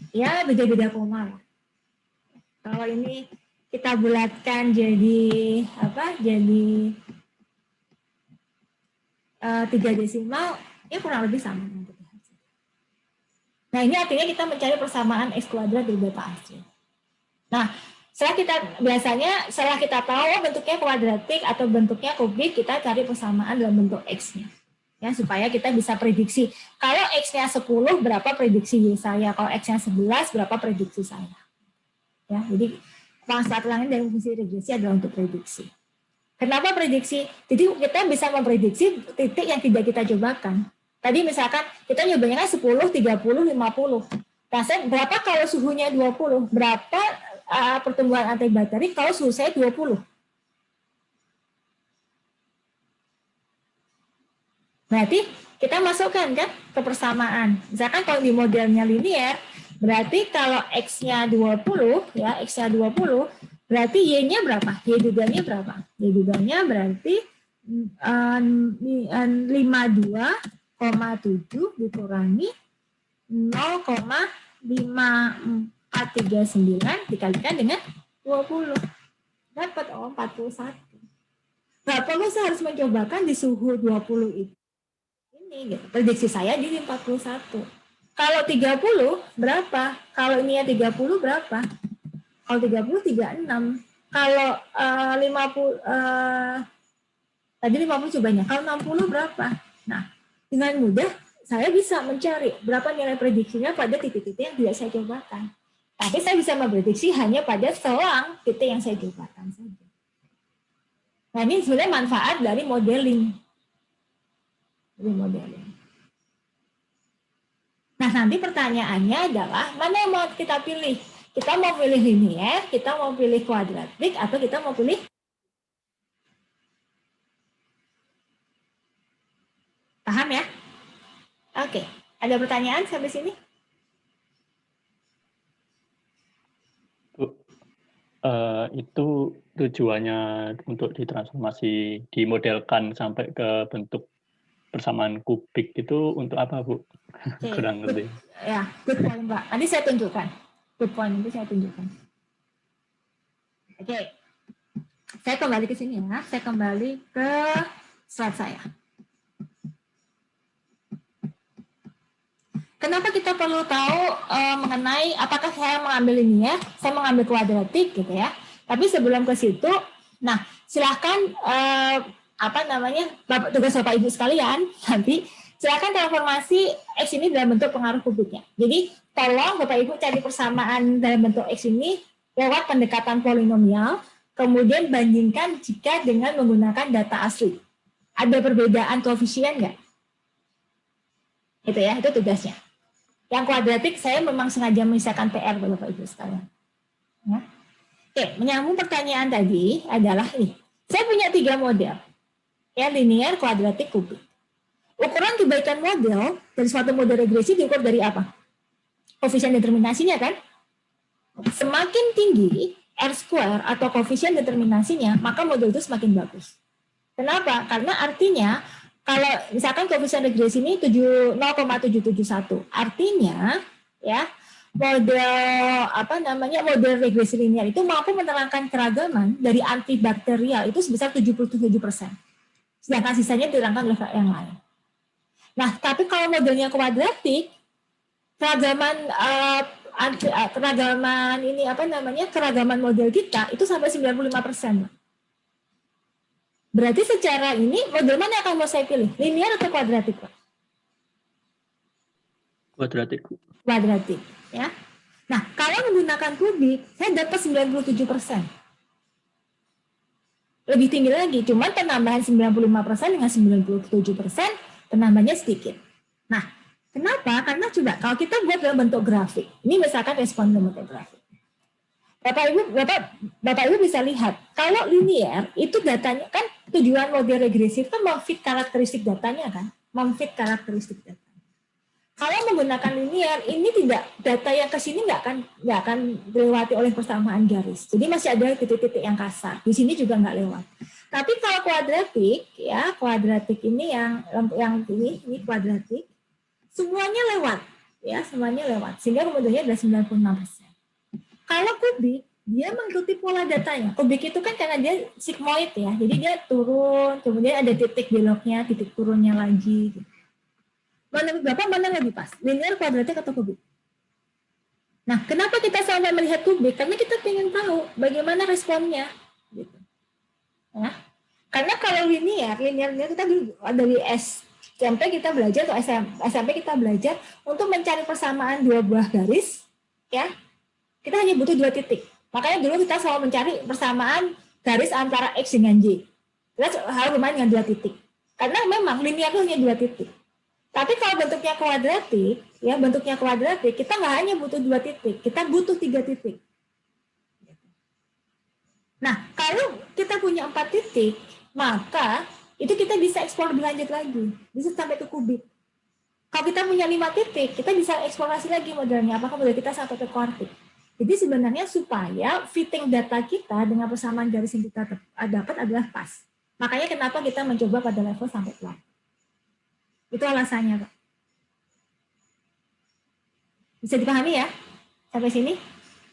Ya, beda-beda koma. Kalau ini kita bulatkan jadi apa? Jadi 3 desimal, ya kurang lebih sama. Nah, ini artinya kita mencari persamaan X kuadrat di data asli. Nah, setelah kita tahu bentuknya kuadratik atau bentuknya kubik, kita cari persamaan dalam bentuk X-nya. Ya, supaya kita bisa prediksi. Kalau X-nya 10, berapa prediksi Y saya? Kalau X-nya 11, berapa prediksi saya? Ya, jadi pangsa ulangan dari fungsi regresi adalah untuk prediksi. Kenapa prediksi? Jadi kita bisa memprediksi titik yang tidak kita cobakan. Tadi misalkan kita nyobanya kan 10, 30, 50. Nah, berapa kalau suhunya 20? Berapa pertumbuhan antibakteri kalau suhu saya 20? Berarti kita masukkan kan ke persamaan. Misalkan kalau di modelnya linear, berarti kalau X-nya 20, ya X-nya 20, berarti Y-nya berapa? Y duganya berapa? Y duganya berarti 52,7 dikurangi 0,5439 dikalikan dengan 20. Dapat 41. Bapak harus mencobakan di suhu 20 itu. Ini gitu. Prediksi saya di 41. Kalau 30 berapa? Kalau ini ya 30 berapa? Kalau 30 36. Kalau 50 tadi 50 cobanya. Kalau 60 berapa? Nah, dengan mudah saya bisa mencari berapa nilai prediksinya pada titik-titik yang tidak saya cobakan. Tapi saya bisa memprediksi hanya pada selang titik yang saya cobakan saja. Nah, ini sebenarnya manfaat dari modeling. Nah, nanti pertanyaannya adalah mana yang mau kita pilih? Kita mau pilih linear, kita mau pilih kuadratik, atau kita mau pilih paham ya? Oke, ada pertanyaan sampai sini? Itu tujuannya untuk ditransformasi, dimodelkan sampai ke bentuk persamaan kubik itu untuk apa, Bu? Okay. Kurang ngerti. Ya, good point, Mbak. Nanti saya tunjukkan. Good point itu saya tunjukkan. Oke. Saya kembali ke sini ya. Saya kembali ke slide saya. Kenapa kita perlu tahu mengenai apakah saya mengambil linear, saya mengambil kuadratik gitu ya. Tapi sebelum ke situ, nah silahkan tugas Bapak Ibu sekalian nanti silahkan transformasi X ini dalam bentuk pengaruh kubiknya. Jadi tolong Bapak Ibu cari persamaan dalam bentuk X ini lewat pendekatan polinomial, kemudian bandingkan jika dengan menggunakan data asli. Ada perbedaan koefisien nggak? Itu ya, itu tugasnya. Yang kuadratik saya memang sengaja menyisakan PR buat Bapak Ibu sekalian. Ya. Oke, menyambung pertanyaan tadi adalah ini. Saya punya 3 model. Ya, linear, kuadratik, kubik. Ukuran kebaikan model dari suatu model regresi diukur dari apa? Koefisien determinasinya kan? Semakin tinggi R² atau koefisien determinasinya, maka model itu semakin bagus. Kenapa? Karena artinya kalau misalkan koefisien regresi ini 0,771, artinya ya model regresi linear itu mampu menerangkan keragaman dari antibakterial itu sebesar 77%. Sedangkan sisanya diterangkan oleh yang lain. Nah, tapi kalau modelnya kuadratik, keragaman model kita itu sampai 95%. Berarti secara ini model mana yang akan mau saya pilih? Linear atau kuadratik, Pak? Kuadratik. Kuadratik, ya. Nah, kalau menggunakan kubik, saya dapat 97%. Lebih tinggi lagi, cuman penambahan 95% dengan 97%, penambahnya sedikit. Nah, kenapa? Karena coba, kalau kita buat dalam bentuk grafik, ini misalkan respon dalam bentuk grafik. Bapak Ibu bisa lihat, kalau linear itu datanya kan tujuan model regresi itu memfit karakteristik datanya kan, memfit karakteristik data. Kalau menggunakan linear ini tidak data yang ke sini nggak akan dilewati oleh persamaan garis. Jadi masih ada titik-titik yang kasar. Di sini juga nggak lewat. Tapi kalau kuadratik ya, kuadratik ini yang ini kuadratik semuanya lewat ya, semuanya lewat. Sehingga kemudiannya ada 96%. Kalau kubik, dia mengikuti pola datanya. Kubik itu kan karena dia sigmoid ya, jadi dia turun, kemudian ada titik beloknya, titik turunnya lagi. Mana lebih pas? Linear, kuadratik, atau kubik? Nah, kenapa kita sampai melihat kubik? Karena kita ingin tahu bagaimana responnya. Gitu. Ya. Karena kalau linear kita dari SMP kita belajar atau SMP kita belajar untuk mencari persamaan 2 buah garis, ya. Kita hanya butuh 2 titik. Makanya dulu kita selalu mencari persamaan garis antara X dengan Y. Kita harus bermain dengan 2 titik. Karena memang linear itu hanya 2 titik. Tapi kalau bentuknya kuadratik, kita nggak hanya butuh 2 titik, kita butuh 3 titik. Nah, kalau kita punya 4 titik, maka itu kita bisa eksplor lebih lanjut lagi, bisa sampai ke kubik. Kalau kita punya 5 titik, kita bisa eksplorasi lagi modelnya, apakah model kita sampai ke kuartik. Jadi sebenarnya supaya fitting data kita dengan persamaan garis yang kita dapat adalah pas. Makanya kenapa kita mencoba pada level sampai plot. Itu alasannya, Pak. Bisa dipahami ya sampai sini?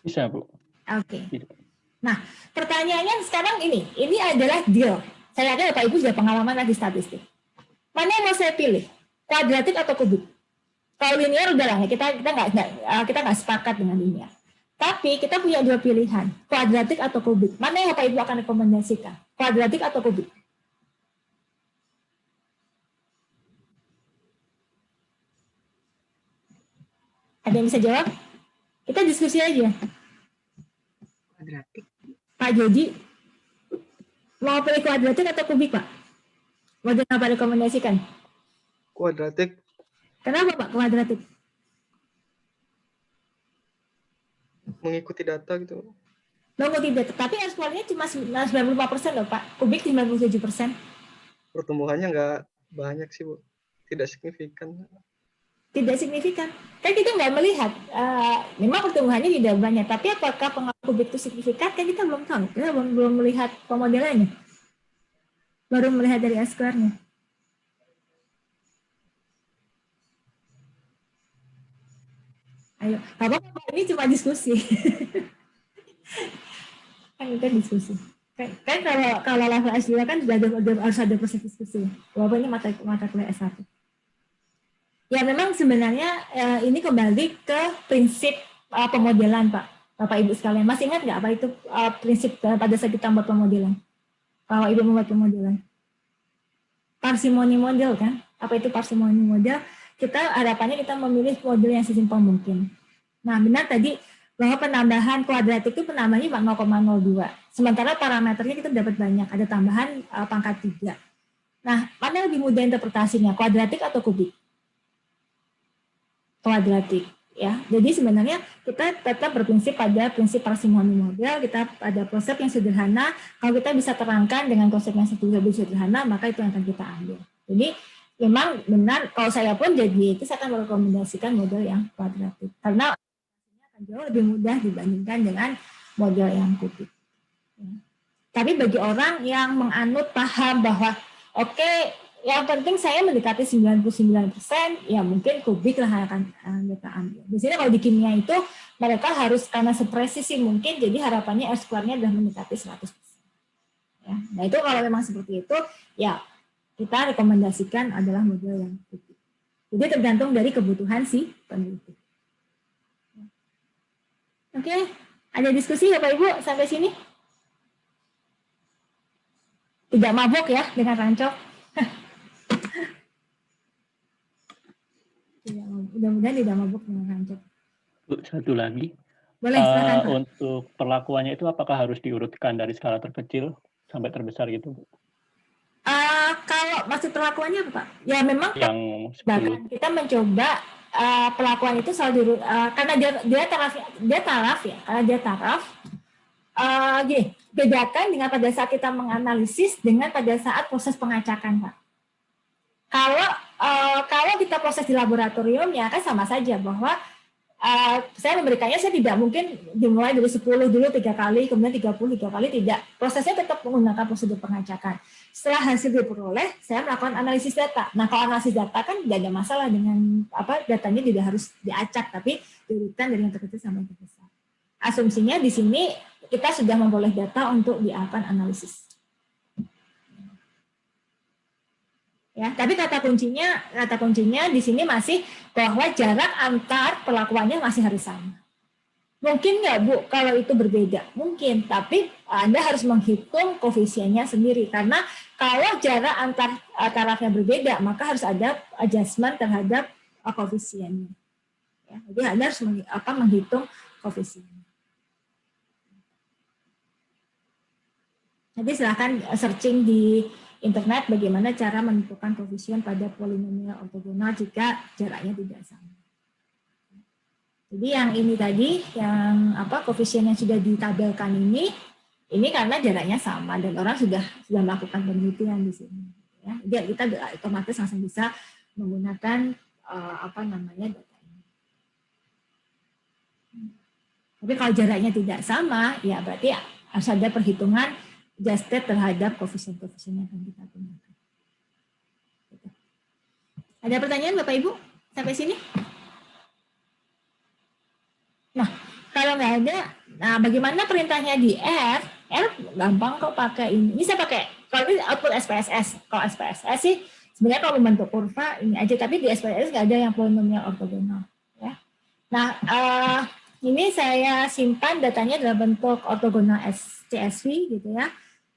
Bisa, Bu. Oke. Bisa. Nah, pertanyaannya sekarang ini adalah deal. Saya yakin Bapak Ibu sudah pengalaman di statistik. Mana yang mau saya pilih? Kuadratik atau kubik? Kalau linear udah lah ya, kita nggak sepakat dengan linear. Tapi kita punya dua pilihan, kuadratik atau kubik. Mana yang Bapak Ibu akan rekomendasikan? Kuadratik atau kubik? Ada yang bisa jawab? Kita diskusi aja. Kuadratik. Pak Jody, mau pilih kuadratik atau kubik, Pak? Model apa rekomendasikan? Kuadratik. Kenapa, Pak, kuadratik? Mengikuti data gitu. Nunggu tidak, tapi R-square-nya cuma 95% loh, Pak. Kubik 97%. Pertumbuhannya nggak banyak sih, Bu. Tidak signifikan. Tidak signifikan. Kan kita nggak melihat, memang pertumbuhannya tidak banyak, tapi apakah pengaruh kubik itu signifikan, kan kita belum tahu. Kita belum melihat pemodelannya. Baru melihat dari R-square-nya. Ayo, Bapak ini cuma diskusi. Kan kita diskusi. Kan kalau level S2 kan sudah harus ada proses diskusi. Walaupun ini mata kuliah S1. Ya memang sebenarnya ini kembali ke prinsip pemodelan, Pak. Bapak Ibu sekalian. Masih ingat nggak apa itu prinsip pada saat kita membuat pemodelan? Kalau Ibu membuat pemodelan. Parsimoni model kan? Apa itu parsimoni model? Kita harapannya kita memilih model yang sesimpel mungkin. Nah, benar tadi bahwa penambahan kuadratik itu penambahannya 0,02. Sementara parameternya kita dapat banyak, ada tambahan pangkat 3. Nah, mana lebih mudah interpretasinya, kuadratik atau kubik? Kuadratik, ya. Jadi sebenarnya kita tetap berprinsip pada prinsip parsimoni model, kita ada konsep yang sederhana, kalau kita bisa terangkan dengan konsep yang lebih sederhana, maka itu yang akan kita ambil. Jadi memang benar, kalau saya pun jadi itu saya akan merekomendasikan model yang kuadratik. Karena akan jauh lebih mudah dibandingkan dengan model yang kubik. Tapi bagi orang yang menganut paham bahwa oke, yang penting saya mendekati 99%, ya mungkin kubik lah yang akan kita ambil. Di sini kalau di kimia itu mereka harus karena sepresisi mungkin, jadi harapannya R-square-nya adalah mendekati 100%. Ya. Nah itu kalau memang seperti itu, ya kita rekomendasikan adalah model yang kubik. Jadi tergantung dari kebutuhan si peneliti. Oke, ada diskusi Bapak Ibu sampai sini? Tidak mabuk ya dengan rancok? Mudah-mudahan tidak mabuk dengan rancok. Satu lagi. Boleh, silakan Pak. Untuk perlakuannya itu apakah harus diurutkan dari skala terkecil sampai terbesar gitu, Bu? Kalau maksud perlakuannya apa, Pak? Ya memang yang bahkan kita mencoba pelakuan itu selalu karena dia taraf ya, karena dia taraf. Gini, bedakan dengan pada saat kita menganalisis dengan pada saat proses pengacakan, Pak. Kalau kita proses di laboratoriumnya kan sama saja bahwa saya memberikannya, saya tidak mungkin dimulai dari 10 dulu 3 kali, kemudian 33 kali, tidak. Prosesnya tetap menggunakan prosedur pengacakan. Setelah hasil diperoleh, saya melakukan analisis data. Nah, kalau analisis data kan tidak ada masalah dengan datanya tidak harus diacak, tapi diurutkan dari yang terkecil sampai yang terbesar. Asumsinya di sini kita sudah memperoleh data untuk dilakukan analisis. Ya, tapi kata kuncinya di sini masih bahwa jarak antar perlakuannya masih harus sama. Mungkin nggak Bu kalau itu berbeda? Mungkin, tapi Anda harus menghitung koefisiennya sendiri. Karena kalau jarak antar tarafnya berbeda, maka harus ada adjustment terhadap koefisiennya. Ya, jadi Anda harus menghitung koefisiennya. Jadi silakan searching di internet bagaimana cara menentukan koefisien pada polinomial ortogonal jika jaraknya tidak sama. Jadi yang ini tadi, yang koefisien yang sudah ditabelkan ini karena jaraknya sama dan orang sudah melakukan penelitian di sini. Ya, jadi kita otomatis langsung bisa menggunakan data ini. Tapi kalau jaraknya tidak sama, ya berarti harus ada perhitungan adjusted terhadap koefisien-koefisien yang akan kita gunakan. Ada pertanyaan Bapak Ibu sampai sini? ada, nah bagaimana perintahnya di R gampang kok pakai ini. Ini saya pakai, kalau ini output SPSS. Kalau SPSS sih sebenarnya kalau membentuk kurva ini aja, tapi di SPSS nggak ada yang polinomial ortogonal. Ya. Nah, ini saya simpan datanya dalam bentuk ortogonal CSV gitu ya.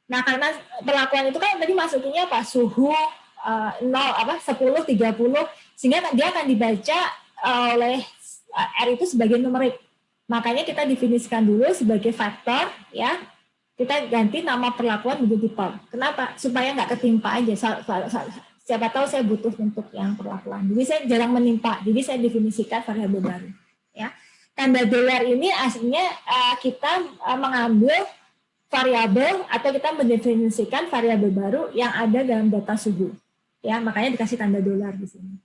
Nah, karena perlakuan itu kan tadi masukinnya apa? Suhu 10, 30, sehingga dia akan dibaca oleh R itu sebagai numerik. Makanya kita definisikan dulu sebagai faktor, ya. Kita ganti nama perlakuan menjadi per. Kenapa? Supaya nggak ketimpa aja. Siapa tahu saya butuh bentuk yang perlakuan. Jadi saya jarang menimpa. Jadi saya definisikan variabel baru. Ya. Tanda dolar ini aslinya kita mengambil variabel atau kita mendefinisikan variabel baru yang ada dalam data suhu. Ya, makanya dikasih tanda dolar di sini.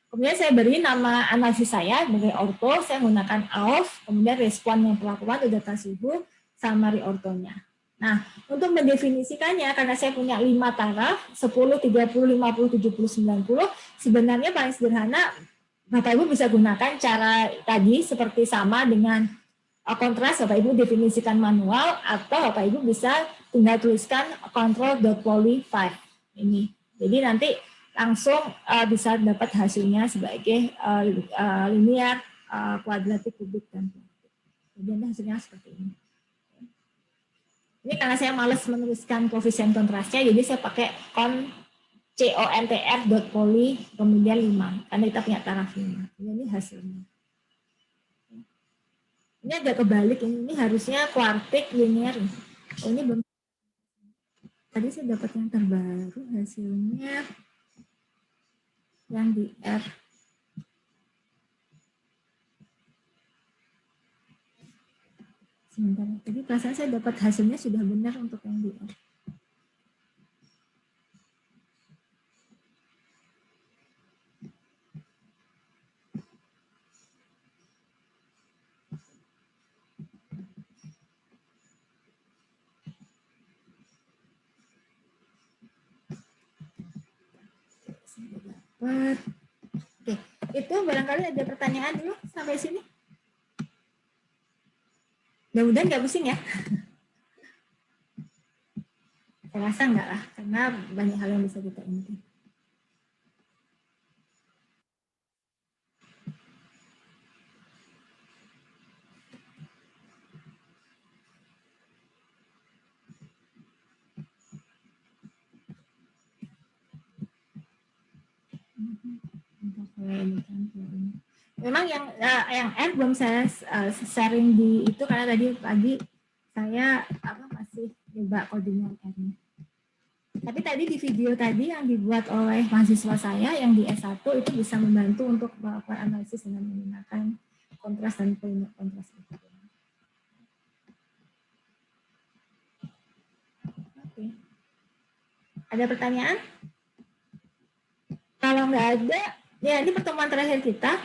Kemudian saya beri nama analisis saya sebagai orto, saya menggunakan AOF, kemudian respon yang perlakuan itu data suhu, summary ortonya. Nah, untuk mendefinisikannya, karena saya punya 5 taraf, 10, 30, 50, 70, 90, sebenarnya paling sederhana, Bapak Ibu bisa gunakan cara tadi seperti sama dengan kontras, Bapak Ibu definisikan manual, atau Bapak Ibu bisa tinggal tuliskan control.poly 5 ini. Jadi nanti langsung bisa dapat hasilnya sebagai linear, kuadratik, kubik, dan kuadrat. Jadi hasilnya seperti ini. Ini karena saya males menuliskan koefisien kontrasnya, jadi saya pakai contr.poly kemudian 5, karena kita punya taraf 5. Ini hasilnya. Ini agak kebalik, ini harusnya kuartik linear. Oh, ini belum. Tadi saya dapat yang terbaru hasilnya yang di R. Sebentar, tadi perasaan saya dapat hasilnya sudah benar untuk yang di R. Oke, itu barangkali ada pertanyaan dulu sampai sini. Mudah-mudahan nggak pusing ya. Saya rasa enggak lah, karena banyak hal yang bisa kita inti. Memang yang R belum saya sharing di itu karena tadi pagi saya masih coba codingan R-nya. Tapi tadi di video tadi yang dibuat oleh mahasiswa saya yang di S1 itu bisa membantu untuk melakukan analisis dengan menggunakan kontras dan polimer kontras. Oke. Ada pertanyaan? Kalau nggak ada, ya ini pertemuan terakhir kita.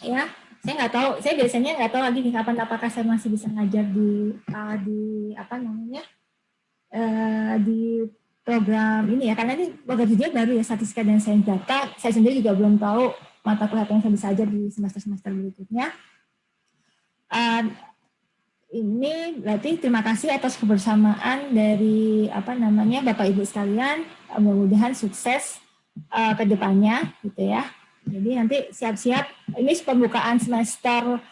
Ya, saya nggak tahu. Saya biasanya nggak tahu lagi nih kapan apakah saya masih bisa ngajar di apa namanya di program ini ya. Karena ini program dia baru ya, statistika dan sains data. Saya sendiri juga belum tahu mata kuliah apa yang saya bisa ajar di semester-semester berikutnya. Ini berarti terima kasih atas kebersamaan dari Bapak Ibu sekalian. Mudah-mudahan sukses ke depannya gitu ya. Jadi nanti siap-siap, ini pembukaan semester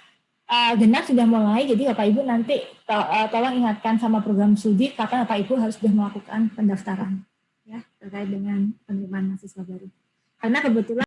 genap sudah mulai, jadi Bapak Ibu nanti tolong ingatkan sama program studi kapan Bapak Ibu harus sudah melakukan pendaftaran ya terkait dengan penerimaan mahasiswa baru. Karena kebetulan